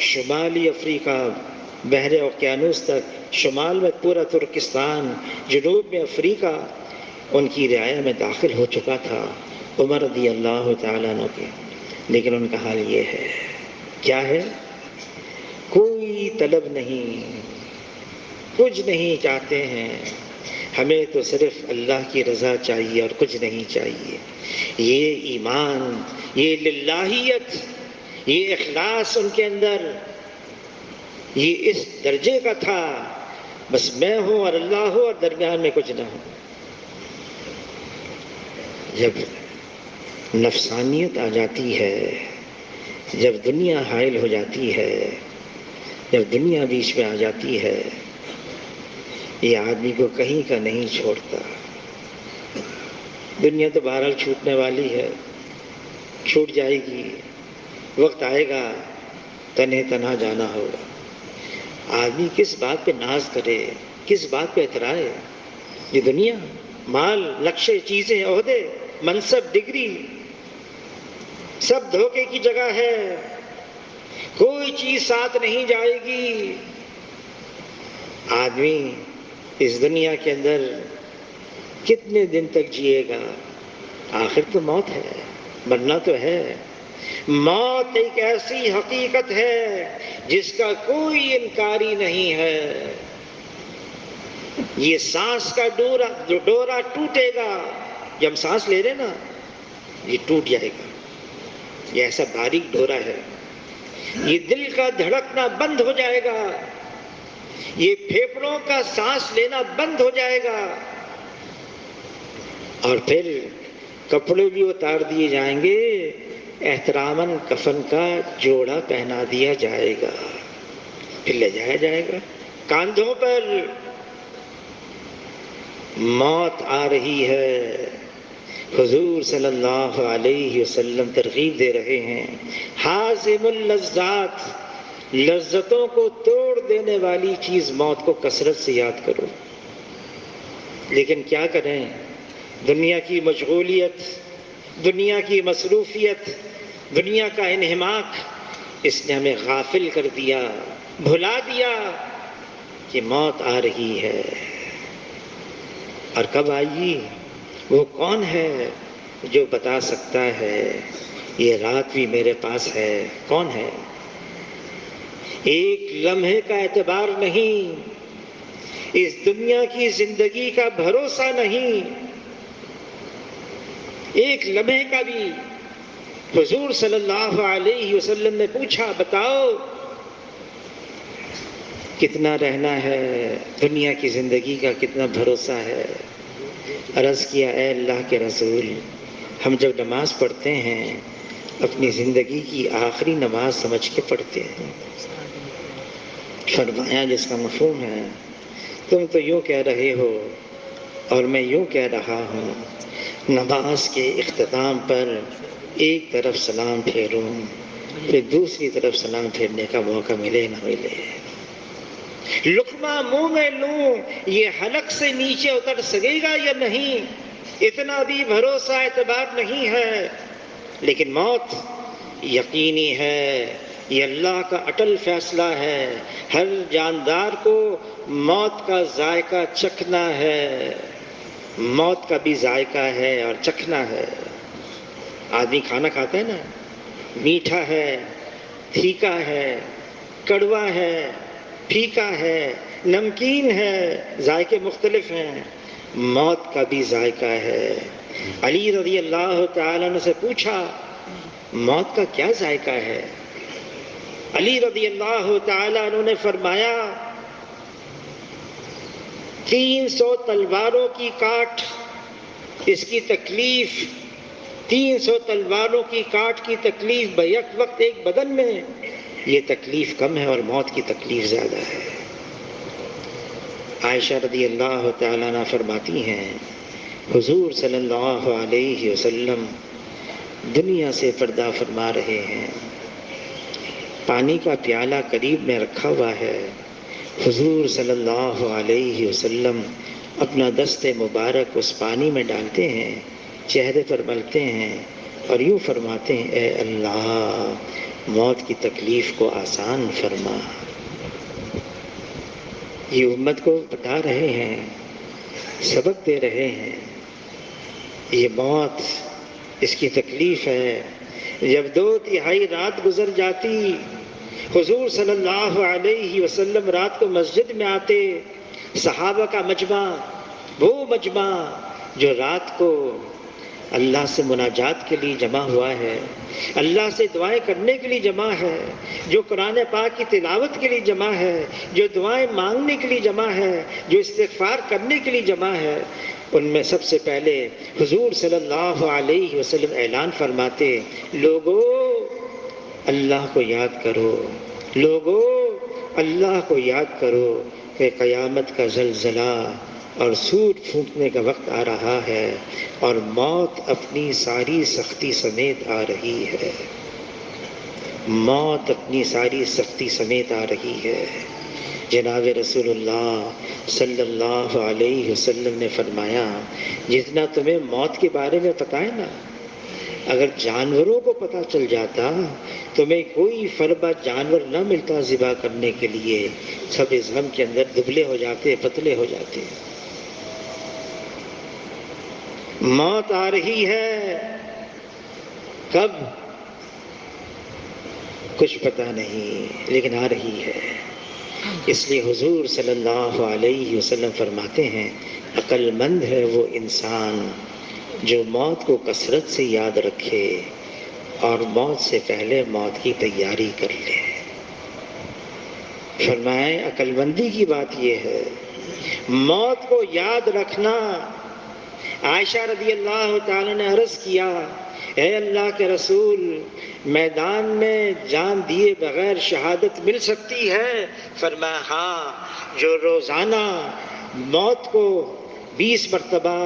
شمالی افریقہ، بحر اوقیانوس تک، شمال میں پورا ترکستان، جنوب میں افریقہ ان کی رعایا میں داخل ہو چکا تھا عمر رضی اللہ تعالیٰ عنہ کے۔ لیکن ان کا حال یہ ہے، کیا ہے؟ کوئی طلب نہیں، کچھ نہیں چاہتے ہیں، ہمیں تو صرف اللہ کی رضا چاہیے اور کچھ نہیں چاہیے۔ یہ ایمان، یہ للہیت، یہ اخلاص ان کے اندر یہ اس درجے کا تھا، بس میں ہوں اور اللہ ہو اور درمیان میں کچھ نہ ہو۔ جب نفسانیت آ جاتی ہے، جب دنیا حائل ہو جاتی ہے، جب دنیا بیچ میں آ جاتی ہے، یہ آدمی کو کہیں کا نہیں چھوڑتا۔ دنیا تو بہرحال چھوٹنے والی ہے، چھوٹ جائے گی، وقت آئے گا تنہ تنہا جانا ہوگا۔ آدمی کس بات پہ ناز کرے، کس بات پہ اترائے؟ یہ دنیا، مال، لکشے، چیزیں، عہدے، منصب، ڈگری، سب دھوکے کی جگہ ہے، کوئی چیز ساتھ نہیں جائے گی۔ آدمی اس دنیا کے اندر کتنے دن تک جیے گا؟ آخر تو موت ہے، مرنا تو ہے۔ موت ایک ایسی حقیقت ہے جس کا کوئی انکاری نہیں ہے۔ یہ سانس کا ڈورا ٹوٹے گا، جب ہم سانس لے رہے نا، یہ ٹوٹ جائے گا، یہ ایسا باریک ڈورا ہے۔ یہ دل کا دھڑکنا بند ہو جائے گا، یہ پھیپھڑوں کا سانس لینا بند ہو جائے گا، اور پھر کپڑے بھی اتار دیے جائیں گے، احتراماً کفن کا جوڑا پہنا دیا جائے گا، پھر لے جایا جائے گا کاندھوں پر۔ موت آ رہی ہے، حضور صلی اللہ علیہ وسلم ترغیب دے رہے ہیں، حازم اللذات، لذتوں کو توڑ دینے والی چیز موت کو کثرت سے یاد کرو۔ لیکن کیا کریں؟ دنیا کی مشغولیت، دنیا کی مصروفیت، دنیا کا انہماک، اس نے ہمیں غافل کر دیا، بھلا دیا کہ موت آ رہی ہے۔ اور کب آئی؟ وہ کون ہے جو بتا سکتا ہے یہ رات بھی میرے پاس ہے، کون ہے؟ ایک لمحے کا اعتبار نہیں، اس دنیا کی زندگی کا بھروسہ نہیں، ایک لمحے کا بھی۔ حضور صلی اللہ علیہ وسلم نے پوچھا بتاؤ کتنا رہنا ہے، دنیا کی زندگی کا کتنا بھروسہ ہے؟ عرض کیا اے اللہ کے رسول، ہم جب نماز پڑھتے ہیں اپنی زندگی کی آخری نماز سمجھ کے پڑھتے ہیں۔ فرمایا جس کا مفہوم ہے تم تو یوں کہہ رہے ہو اور میں یوں کہہ رہا ہوں، نماز کے اختتام پر ایک طرف سلام پھیروں پھر دوسری طرف سلام پھیرنے کا موقع ملے نہ ملے، لقمہ منہ میں لوں یہ حلق سے نیچے اتر سکے گا یا نہیں، اتنا بھی بھروسہ اعتبار نہیں ہے، لیکن موت یقینی ہے، یہ اللہ کا اٹل فیصلہ ہے، ہر جاندار کو موت کا ذائقہ چکھنا ہے، موت کا بھی ذائقہ ہے اور چکھنا ہے۔ آدمی کھانا کھاتا ہے نا، میٹھا ہے، پھیکا ہے، کڑوا ہے، پھیکا ہے، نمکین ہے، ذائقے مختلف ہیں، موت کا بھی ذائقہ ہے۔ علی رضی اللہ تعالیٰ عنہ سے پوچھا موت کا کیا ذائقہ ہے؟ علی رضی اللہ تعالیٰ عنہ نے فرمایا 300 تلواروں کی کاٹ، اس کی تکلیف 300 تلواروں کی کاٹ کی تکلیف بیک وقت ایک بدن میں، یہ تکلیف کم ہے اور موت کی تکلیف زیادہ ہے۔ عائشہ رضی اللہ تعالیٰ عنہ فرماتی ہیں حضور صلی اللہ علیہ وسلم دنیا سے پردہ فرما رہے ہیں، پانی کا پیالہ قریب میں رکھا ہوا ہے، حضور صلی اللہ علیہ وسلم اپنا دست مبارک اس پانی میں ڈالتے ہیں، چہرے پر ملتے ہیں اور یوں فرماتے ہیں اے اللہ موت کی تکلیف کو آسان فرما۔ یہ امت کو بتا رہے ہیں، سبق دے رہے ہیں، یہ موت اس کی تکلیف ہے۔ جب 2/3 رات گزر جاتی، حضور صلی اللہ علیہ وسلم رات کو مسجد میں آتے، صحابہ کا مجمع، وہ مجمع جو رات کو اللہ سے مناجات کے لیے جمع ہوا ہے، اللہ سے دعائیں کرنے کے لیے جمع ہے، جو قرآن پاک کی تلاوت کے لیے جمع ہے، جو دعائیں مانگنے کے لیے جمع ہے، جو استغفار کرنے کے لیے جمع ہے، ان میں سب سے پہلے حضور صلی اللہ علیہ وسلم اعلان فرماتے لوگو اللہ کو یاد کرو، لوگو اللہ کو یاد کرو کہ قیامت کا زلزلہ اور سور پھونکنے کا وقت آ رہا ہے اور موت اپنی ساری سختی سمیت آ رہی ہے، موت اپنی ساری سختی سمیت آ رہی ہے۔ جناب رسول اللہ صلی اللہ علیہ وسلم نے فرمایا جتنا تمہیں موت کے بارے میں پتہ ہے نا، اگر جانوروں کو پتہ چل جاتا تمہیں کوئی فربہ جانور نہ ملتا ذبح کرنے کے لیے، سب اس غم کے اندر دبلے ہو جاتے، پتلے ہو جاتے۔ موت آ رہی ہے، کب کچھ پتہ نہیں، لیکن آ رہی ہے۔ اس لیے حضور صلی اللہ علیہ وسلم فرماتے ہیں عقل مند ہے وہ انسان جو موت کو کثرت سے یاد رکھے اور موت سے پہلے موت کی تیاری کر لے۔ فرمائے عقل مندی کی بات یہ ہے موت کو یاد رکھنا۔ عائشہ رضی اللہ تعالی نے عرض کیا اے اللہ کے رسول میدان میں جان دیے بغیر شہادت مل سکتی ہے؟ فرمایا ہاں، جو روزانہ موت کو 20 مرتبہ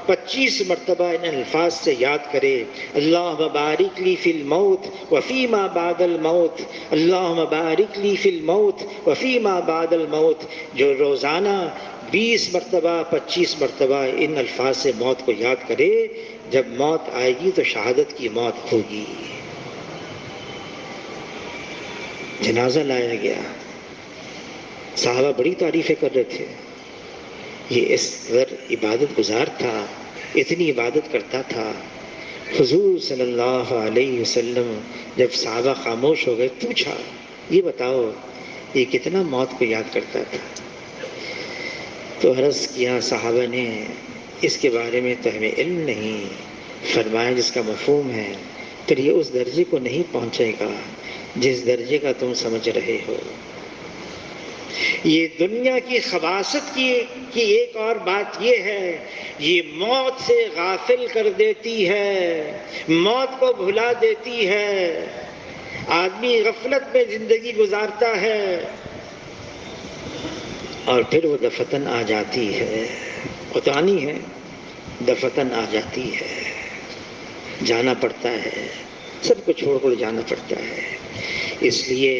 25 مرتبہ ان الفاظ سے یاد کرے اللہم بارک لی فی الموت وفی ما بعد الموت، اللہم بارک لی فی الموت وفی ما بعد الموت، جو روزانہ 20 مرتبہ 25 مرتبہ ان الفاظ سے موت کو یاد کرے، جب موت آئے گی تو شہادت کی موت ہوگی۔ جنازہ لایا گیا، صحابہ بڑی تعریفیں کر رہے تھے، یہ اس قدر عبادت گزار تھا، اتنی عبادت کرتا تھا، حضور صلی اللہ علیہ وسلم جب صحابہ خاموش ہو گئے پوچھا یہ بتاؤ یہ کتنا موت کو یاد کرتا تھا؟ تو عرض کیا صحابہ نے اس کے بارے میں تو ہمیں علم نہیں، فرمایا جس کا مفہوم ہے پھر یہ اس درجے کو نہیں پہنچے گا جس درجے کا تم سمجھ رہے ہو۔ یہ دنیا کی خباثت کی ایک اور بات یہ ہے، یہ موت سے غافل کر دیتی ہے، موت کو بھلا دیتی ہے۔ آدمی غفلت میں زندگی گزارتا ہے اور پھر وہ دفتن آ جاتی ہے، قطانی ہے، دفتن آ جاتی ہے، جانا پڑتا ہے، سب کو چھوڑ کر جانا پڑتا ہے۔ اس لیے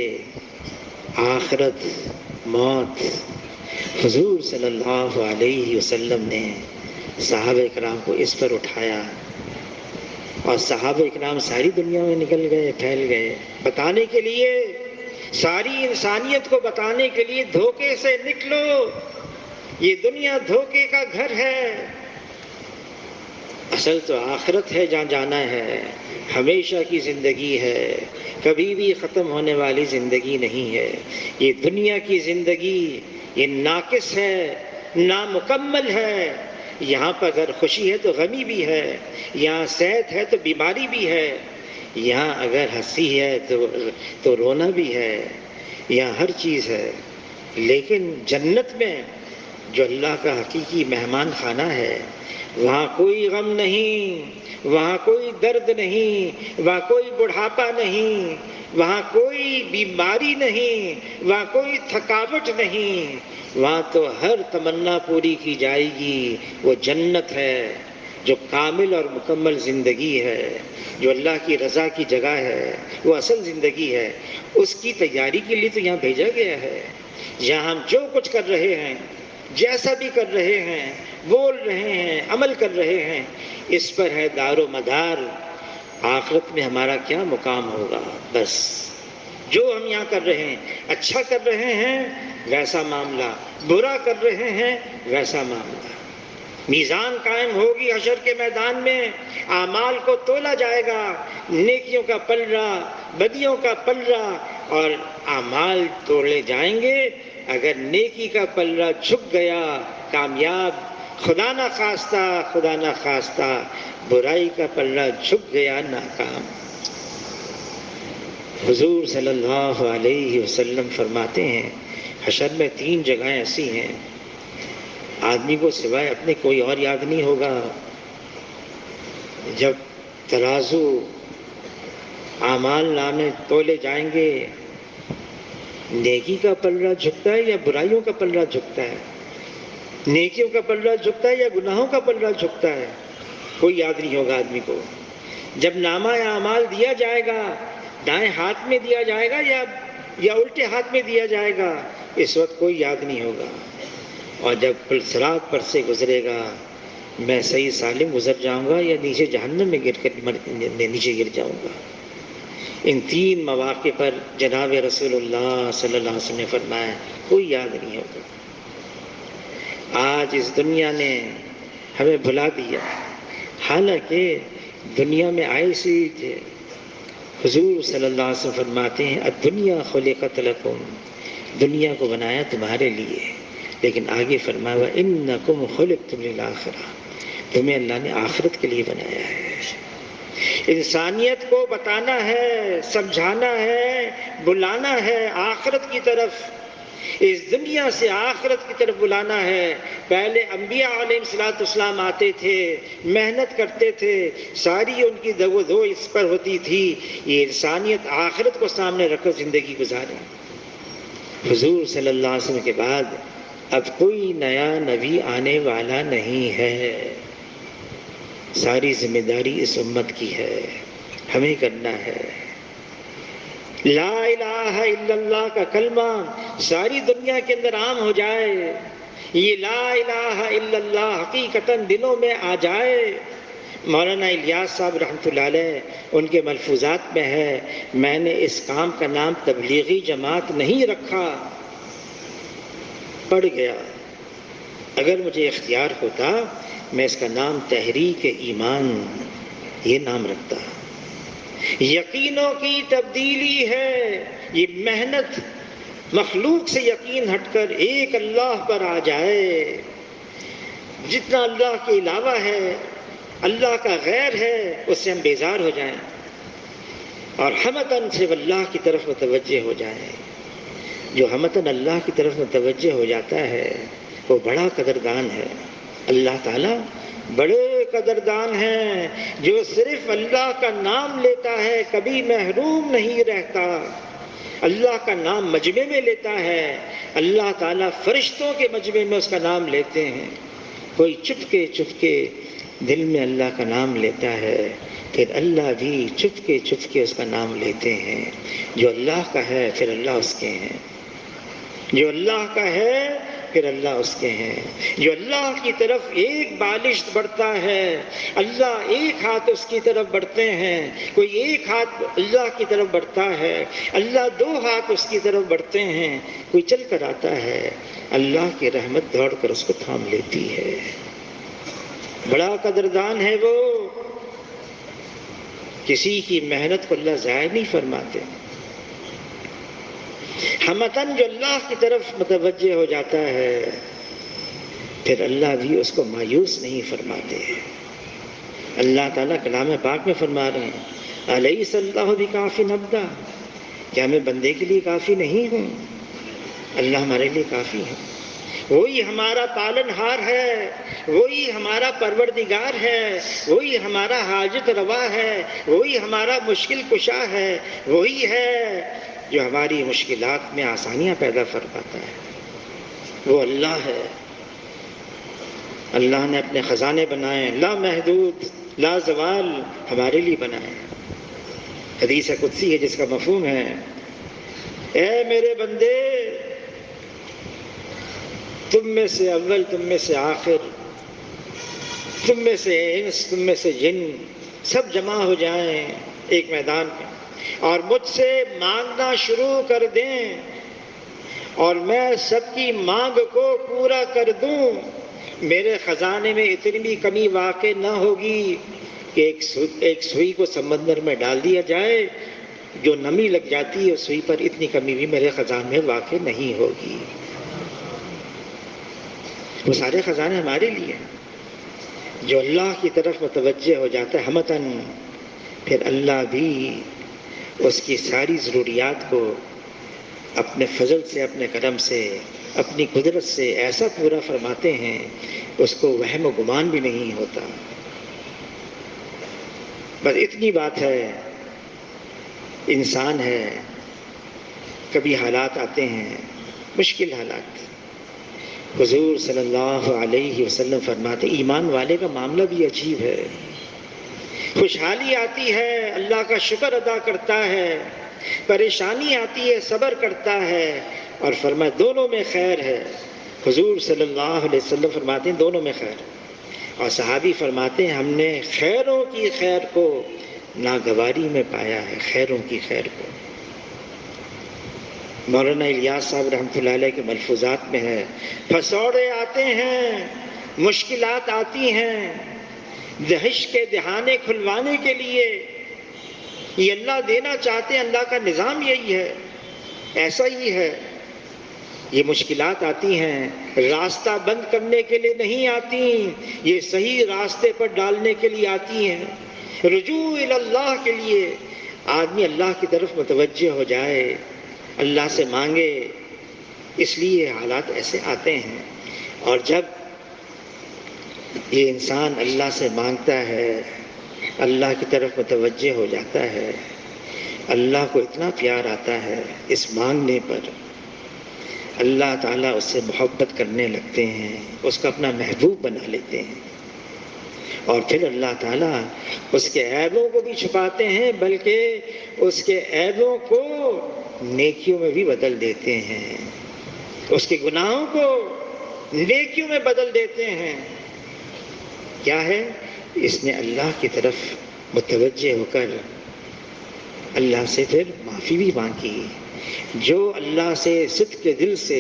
آخرت، موت، حضور صلی اللہ علیہ وسلم نے صحابہ اکرام کو اس پر اٹھایا، اور صحابہ اکرام ساری دنیا میں نکل گئے، پھیل گئے، بتانے کے لیے، ساری انسانیت کو بتانے کے لیے دھوکے سے نکلو، یہ دنیا دھوکے کا گھر ہے، اصل تو آخرت ہے جہاں جانا ہے، ہمیشہ کی زندگی ہے، کبھی بھی ختم ہونے والی زندگی نہیں ہے۔ یہ دنیا کی زندگی یہ ناقص ہے، نامکمل ہے۔ یہاں پر اگر خوشی ہے تو غمی بھی ہے، یہاں صحت ہے تو بیماری بھی ہے، یہاں اگر ہنسی ہے تو رونا بھی ہے، یہاں ہر چیز ہے۔ لیکن جنت میں جو اللہ کا حقیقی مہمان خانہ ہے، وہاں کوئی غم نہیں، وہاں کوئی درد نہیں، وہاں کوئی بڑھاپا نہیں، وہاں کوئی بیماری نہیں، وہاں کوئی تھکاوٹ نہیں، وہاں تو ہر تمنا پوری کی جائے گی۔ وہ جنت ہے جو کامل اور مکمل زندگی ہے، جو اللہ کی رضا کی جگہ ہے، وہ اصل زندگی ہے۔ اس کی تیاری کے لیے تو یہاں بھیجا گیا ہے۔ یہاں ہم جو کچھ کر رہے ہیں، جیسا بھی کر رہے ہیں، بول رہے ہیں، عمل کر رہے ہیں، اس پر ہے دار و مدار آخرت میں ہمارا کیا مقام ہوگا۔ بس جو ہم یہاں کر رہے ہیں، اچھا کر رہے ہیں ویسا معاملہ، برا کر رہے ہیں ویسا معاملہ۔ میزان قائم ہوگی حشر کے میدان میں، اعمال کو تولا جائے گا، نیکیوں کا پلڑا، بدیوں کا پلڑا، اور اعمال توڑے جائیں گے۔ اگر نیکی کا پلڑا جھک گیا کامیاب، خدا نہ خواستہ برائی کا پلڑا جھک گیا ناکام۔ حضور صلی اللہ علیہ وسلم فرماتے ہیں حشر میں 3 جگہیں ایسی ہیں آدمی کو سوائے اپنے کوئی اور یاد نہیں ہوگا۔ جب ترازو اعمال نامے تولے جائیں گے، نیکی کا پلڑا جھکتا ہے یا برائیوں کا پلڑا جھکتا ہے؟ نیکیوں کا پلڑا جھکتا ہے یا گناہوں کا پلڑا جھکتا ہے؟ کوئی یاد نہیں ہوگا آدمی کو۔ جب نامہ اعمال دیا جائے گا، دائیں ہاتھ میں دیا جائے گا یا الٹے ہاتھ میں دیا جائے گا، اس وقت کوئی یاد نہیں ہوگا۔ اور جب پل صراط پر سے گزرے گا، میں صحیح سالم گزر جاؤں گا یا نیچے جہنم میں نیچے گر جاؤں گا۔ ان 3 مواقع پر جناب رسول اللہ صلی اللہ علیہ وسلم نے فرمایا کوئی یاد نہیں ہوگا۔ آج اس دنیا نے ہمیں بھلا دیا، حالانکہ دنیا میں آئے سے تھے۔ حضور صلی اللہ علیہ وسلم فرماتے ہیں الدنیا خلقت لکم، دنیا کو بنایا تمہارے لیے، لیکن آگے فرمایا وَإِنَّكُمْ خُلِقْتُمْ لِلْآخِرَةِ، تمہیں اللہ نے آخرت کے لیے بنایا ہے۔ انسانیت کو بتانا ہے، سمجھانا ہے، بلانا ہے آخرت کی طرف، اس دنیا سے آخرت کی طرف بلانا ہے۔ پہلے انبیاء علیہ السلام آتے تھے، محنت کرتے تھے، ساری ان کی دو دو اس پر ہوتی تھی، یہ انسانیت آخرت کو سامنے رکھ کر زندگی گزارے۔ حضور صلی اللہ علیہ وسلم کے بعد اب کوئی نیا نبی آنے والا نہیں ہے، ساری ذمہ داری اس امت کی ہے، ہمیں کرنا ہے۔ لا الہ الا اللہ کا کلمہ ساری دنیا کے اندر عام ہو جائے، یہ لا الہ الا اللہ حقیقتاً دلوں میں آ جائے۔ مولانا الیاس صاحب رحمۃ اللہ علیہ ان کے ملفوظات میں ہے، میں نے اس کام کا نام تبلیغی جماعت نہیں رکھا، پڑ گیا، اگر مجھے اختیار ہوتا میں اس کا نام تحریک ایمان یہ نام رکھتا. یقینوں کی تبدیلی ہے یہ محنت، مخلوق سے یقین ہٹ کر ایک اللہ پر آ جائے. جتنا اللہ کے علاوہ ہے، اللہ کا غیر ہے، اس سے ہم بیزار ہو جائیں اور ہمتاً صرف اللہ کی طرف متوجہ ہو جائیں. جو ہمتاً اللہ کی طرف متوجہ ہو جاتا ہے وہ بڑا قدردان ہے. اللہ تعالیٰ بڑے قدردان ہیں. جو صرف اللہ کا نام لیتا ہے کبھی محروم نہیں رہتا. اللہ کا نام مجمع میں لیتا ہے. اللہ تعالیٰ فرشتوں کے مجمع میں اس کا نام لیتے ہیں. کوئی چپکے چپکے دل میں اللہ کا نام لیتا ہے، پھر اللہ بھی چپکے چپکے اس کا نام لیتے ہیں. جو اللہ کا ہے پھر اللہ اس کے ہیں. جو اللہ کا ہے پھر اللہ اس کے ہیں. جو اللہ کی طرف ایک بالش بڑھتا ہے، اللہ ایک ہاتھ اس کی طرف بڑھتے ہیں. کوئی ایک ہاتھ اللہ کی طرف بڑھتا ہے، اللہ دو ہاتھ اس کی طرف بڑھتے ہیں. کوئی چل کر آتا ہے، اللہ کی رحمت دوڑ کر اس کو تھام لیتی ہے. بڑا قدردان ہے وہ. کسی کی محنت کو اللہ ضائع نہیں فرماتے. ہمتاً جو اللہ کی طرف متوجہ ہو جاتا ہے پھر اللہ بھی اس کو مایوس نہیں فرماتے. اللہ تعالیٰ کلام پاک میں فرما رہے ہیں الیس اللہ بکاف عبدا، کیا میں بندے کے لیے کافی نہیں ہوں؟ اللہ ہمارے لیے کافی ہے. وہی ہمارا پالن ہار ہے، وہی ہمارا پروردگار ہے، وہی ہمارا حاجت روا ہے، وہی ہمارا مشکل کشا ہے، وہی ہے جو ہماری مشکلات میں آسانیاں پیدا فرماتا ہے. وہ اللہ ہے. اللہ نے اپنے خزانے بنائے لا محدود لا زوال ہمارے لیے بنائے. حدیث قدسی ہے جس کا مفہوم ہے اے میرے بندے، تم میں سے اول، تم میں سے آخر، تم میں سے انس، تم میں سے جن، سب جمع ہو جائیں ایک میدان میں اور مجھ سے مانگنا شروع کر دیں اور میں سب کی مانگ کو پورا کر دوں. میرے خزانے میں اتنی بھی کمی واقع نہ ہوگی کہ ایک سوئی کو سمندر میں ڈال دیا جائے، جو نمی لگ جاتی ہے اس سوئی پر، اتنی کمی بھی میرے خزانے میں واقع نہیں ہوگی. وہ سارے خزانے ہمارے لیے ہیں. جو اللہ کی طرف متوجہ ہو جاتا ہے ہمتاً، پھر اللہ بھی اس کی ساری ضروریات کو اپنے فضل سے، اپنے کرم سے، اپنی قدرت سے ایسا پورا فرماتے ہیں اس کو وہم و گمان بھی نہیں ہوتا. بس اتنی بات ہے، انسان ہے، کبھی حالات آتے ہیں مشکل حالات. حضور صلی اللہ علیہ وسلم فرماتے ایمان والے کا معاملہ بھی عجیب ہے. خوشحالی آتی ہے اللہ کا شکر ادا کرتا ہے، پریشانی آتی ہے صبر کرتا ہے، اور فرمایا دونوں میں خیر ہے. حضور صلی اللہ علیہ وسلم فرماتے ہیں دونوں میں خیر. اور صحابی فرماتے ہیں ہم نے خیروں کی خیر کو ناگواری میں پایا ہے، خیروں کی خیر کو. مولانا الیاس صاحب رحمۃ اللہ علیہ کے ملفوظات میں ہے پھسوڑے آتے ہیں، مشکلات آتی ہیں دہش کے دہانے کھلوانے کے لیے. یہ اللہ دینا چاہتے ہیں، اللہ کا نظام یہی ہے، ایسا ہی ہے. یہ مشکلات آتی ہیں راستہ بند کرنے کے لیے نہیں آتی، یہ صحیح راستے پر ڈالنے کے لیے آتی ہیں. رجوع الی اللہ کے لیے آدمی اللہ کی طرف متوجہ ہو جائے، اللہ سے مانگے، اس لیے حالات ایسے آتے ہیں. اور جب یہ انسان اللہ سے مانگتا ہے، اللہ کی طرف متوجہ ہو جاتا ہے، اللہ کو اتنا پیار آتا ہے اس مانگنے پر، اللہ تعالیٰ اس سے محبت کرنے لگتے ہیں، اس کو اپنا محبوب بنا لیتے ہیں. اور پھر اللہ تعالیٰ اس کے عیبوں کو بھی چھپاتے ہیں، بلکہ اس کے عیبوں کو نیکیوں میں بھی بدل دیتے ہیں، اس کے گناہوں کو نیکیوں میں بدل دیتے ہیں. کیا ہے؟ اس نے اللہ کی طرف متوجہ ہو کر اللہ سے پھر معافی بھی مانگی. جو اللہ سے صدق کے دل سے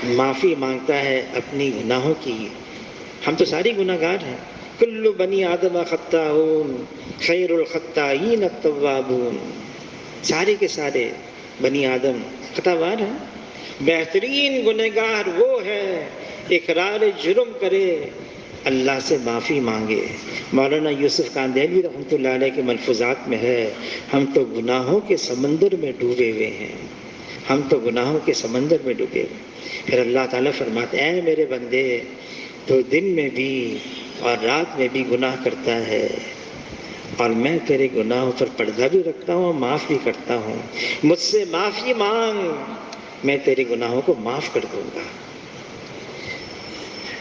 معافی مانگتا ہے اپنی گناہوں کی، ہم تو ساری گناہ گار ہیں، کل بنی آدم خطاؤون خیر الخطائین التوابون، سارے کے سارے بنی آدم خطاوار ہیں، بہترین گنہگار وہ ہے اقرار جرم کرے، اللہ سے معافی مانگے۔ مولانا یوسف کاندھیلوی رحمۃ اللہ علیہ کے ملفوظات میں ہے، ہم تو گناہوں کے سمندر میں ڈوبے ہوئے ہیں، ہم تو گناہوں کے سمندر میں ڈوبے ہوئے۔ پھر اللہ تعالیٰ فرماتے ہیں، اے میرے بندے تو دن میں بھی اور رات میں بھی گناہ کرتا ہے، اور میں تیرے گناہوں پر پردہ بھی رکھتا ہوں اور معاف بھی کرتا ہوں، مجھ سے معافی مانگ، میں تیرے گناہوں کو معاف کر دوں گا۔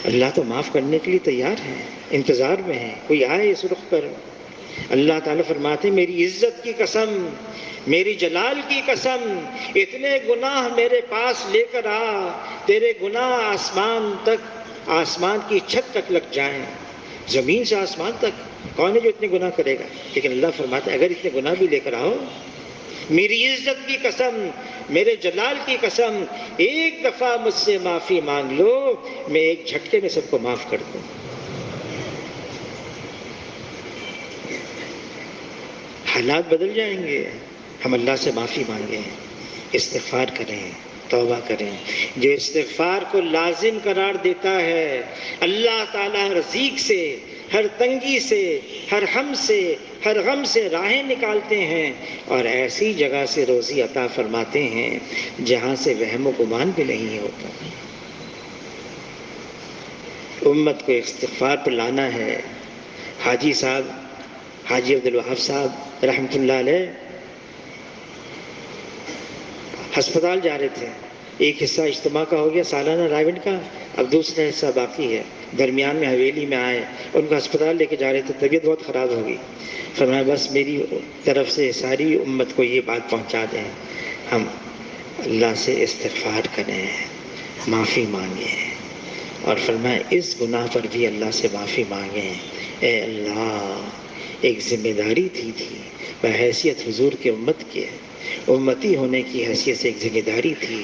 اللہ تو معاف کرنے کے لیے تیار ہے، انتظار میں ہے، کوئی آئے اس رخ پر۔ اللہ تعالیٰ فرماتے ہیں، میری عزت کی قسم، میری جلال کی قسم، اتنے گناہ میرے پاس لے کر آ، تیرے گناہ آسمان تک، آسمان کی چھت تک لگ جائیں، زمین سے آسمان تک کون ہے جو اتنے گناہ کرے گا؟ لیکن اللہ فرماتا ہے اگر اتنے گناہ بھی لے کر آؤ، میری عزت کی قسم، میرے جلال کی قسم، ایک دفعہ مجھ سے معافی مانگ لو، میں ایک جھٹکے میں سب کو معاف کر دوں۔ حالات بدل جائیں گے، ہم اللہ سے معافی مانگیں، استغفار کریں، توبہ کریں۔ جو استغفار کو لازم قرار دیتا ہے، اللہ تعالیٰ ہر ضیق سے، ہر تنگی سے، ہر ہم سے، ہر غم سے راہیں نکالتے ہیں، اور ایسی جگہ سے روزی عطا فرماتے ہیں جہاں سے وہم و گمان بھی نہیں ہوتا۔ امت کو استغفار پر لانا ہے۔ حاجی صاحب، حاجی عبدالوہاب صاحب رحمۃ اللہ علیہ ہسپتال جا رہے تھے، ایک حصہ اجتماع کا ہو گیا سالانہ رائیونڈ کا، اب دوسرا حصہ باقی ہے، درمیان میں حویلی میں آئے، ان کو ہسپتال لے کے جا رہے تھے، طبیعت بہت خراب ہو گئی، فرمایا بس میری طرف سے ساری امت کو یہ بات پہنچا دیں، ہم اللہ سے استغفار کریں، معافی مانگیں، اور فرمایا اس گناہ پر بھی اللہ سے معافی مانگیں۔ اے اللہ، ایک ذمہ داری تھی بحیثیت حضور کے امت کے، امتی ہونے کی حیثیت سے ایک ذمہ داری تھی،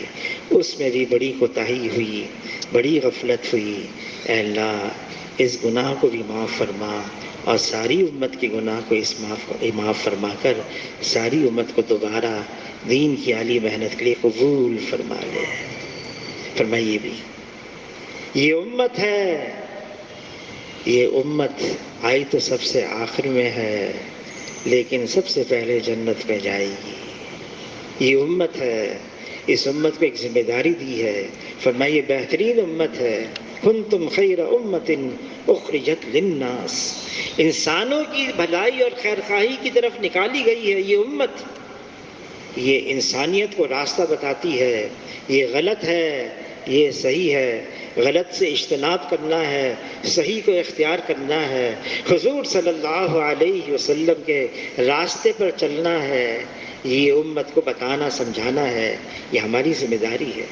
اس میں بھی بڑی کوتاہی ہوئی، بڑی غفلت ہوئی، اے اللہ اس گناہ کو بھی معاف فرما، اور ساری امت کے گناہ کو معاف فرما کر ساری امت کو دوبارہ دین کی عالی محنت کے لیے قبول فرما لے۔ فرمائیے بھی یہ امت ہے، یہ امت آئی تو سب سے آخر میں ہے، لیکن سب سے پہلے جنت میں جائے گی۔ یہ امت ہے، اس امت کو ایک ذمہ داری دی ہے، فرمائیے بہترین امت ہے، کنتم خیر امت اخرجت للناس، انسانوں کی بھلائی اور خیرخواہی کی طرف نکالی گئی ہے یہ امت، یہ انسانیت کو راستہ بتاتی ہے، یہ غلط ہے، یہ صحیح ہے، غلط سے اجتناب کرنا ہے، صحیح کو اختیار کرنا ہے، حضور صلی اللہ علیہ وسلم کے راستے پر چلنا ہے، یہ امت کو بتانا سمجھانا ہے، یہ ہماری ذمہ داری ہے،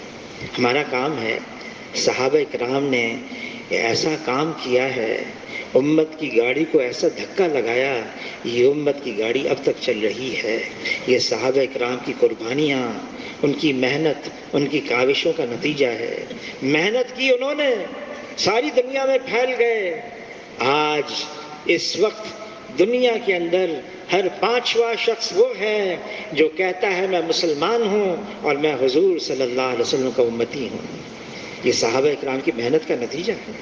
ہمارا کام ہے۔ صحابہ کرام نے ایسا کام کیا ہے، امت کی گاڑی کو ایسا دھکا لگایا، یہ امت کی گاڑی اب تک چل رہی ہے، یہ صحابہ کرام کی قربانیاں، ان کی محنت، ان کی کاوشوں کا نتیجہ ہے۔ محنت کی انہوں نے، ساری دنیا میں پھیل گئے، آج اس وقت دنیا کے اندر ہر پانچواں شخص وہ ہے جو کہتا ہے میں مسلمان ہوں اور میں حضور صلی اللہ علیہ وسلم کا امتی ہوں، یہ صحابہ اکرام کی محنت کا نتیجہ ہے۔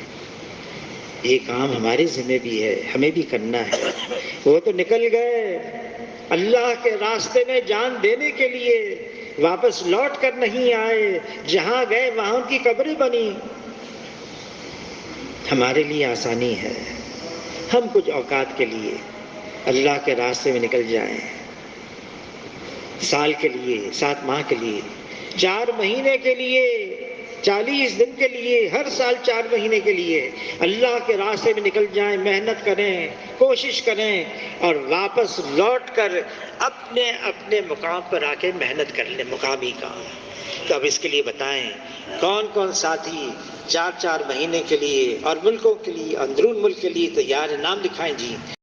یہ کام ہمارے ذمہ بھی ہے، ہمیں بھی کرنا ہے۔ وہ تو نکل گئے اللہ کے راستے میں جان دینے کے لیے، واپس لوٹ کر نہیں آئے، جہاں گئے وہاں کی قبریں بنی۔ ہمارے لیے آسانی ہے، ہم کچھ اوقات کے لیے اللہ کے راستے میں نکل جائیں، سال کے لیے، 7 ماہ کے لیے، 4 مہینے کے لیے، 40 دن کے لیے، ہر سال 4 مہینے کے لیے اللہ کے راستے میں نکل جائیں، محنت کریں، کوشش کریں، اور واپس لوٹ کر اپنے اپنے مقام پر آ کے محنت کر لیں، مقامی کام۔ تو اب اس کے لیے بتائیں کون کون ساتھی 4 مہینے کے لیے اور ملکوں کے لیے، اندرون ملک کے لیے تیار ہیں؟ نام لکھائیں جی۔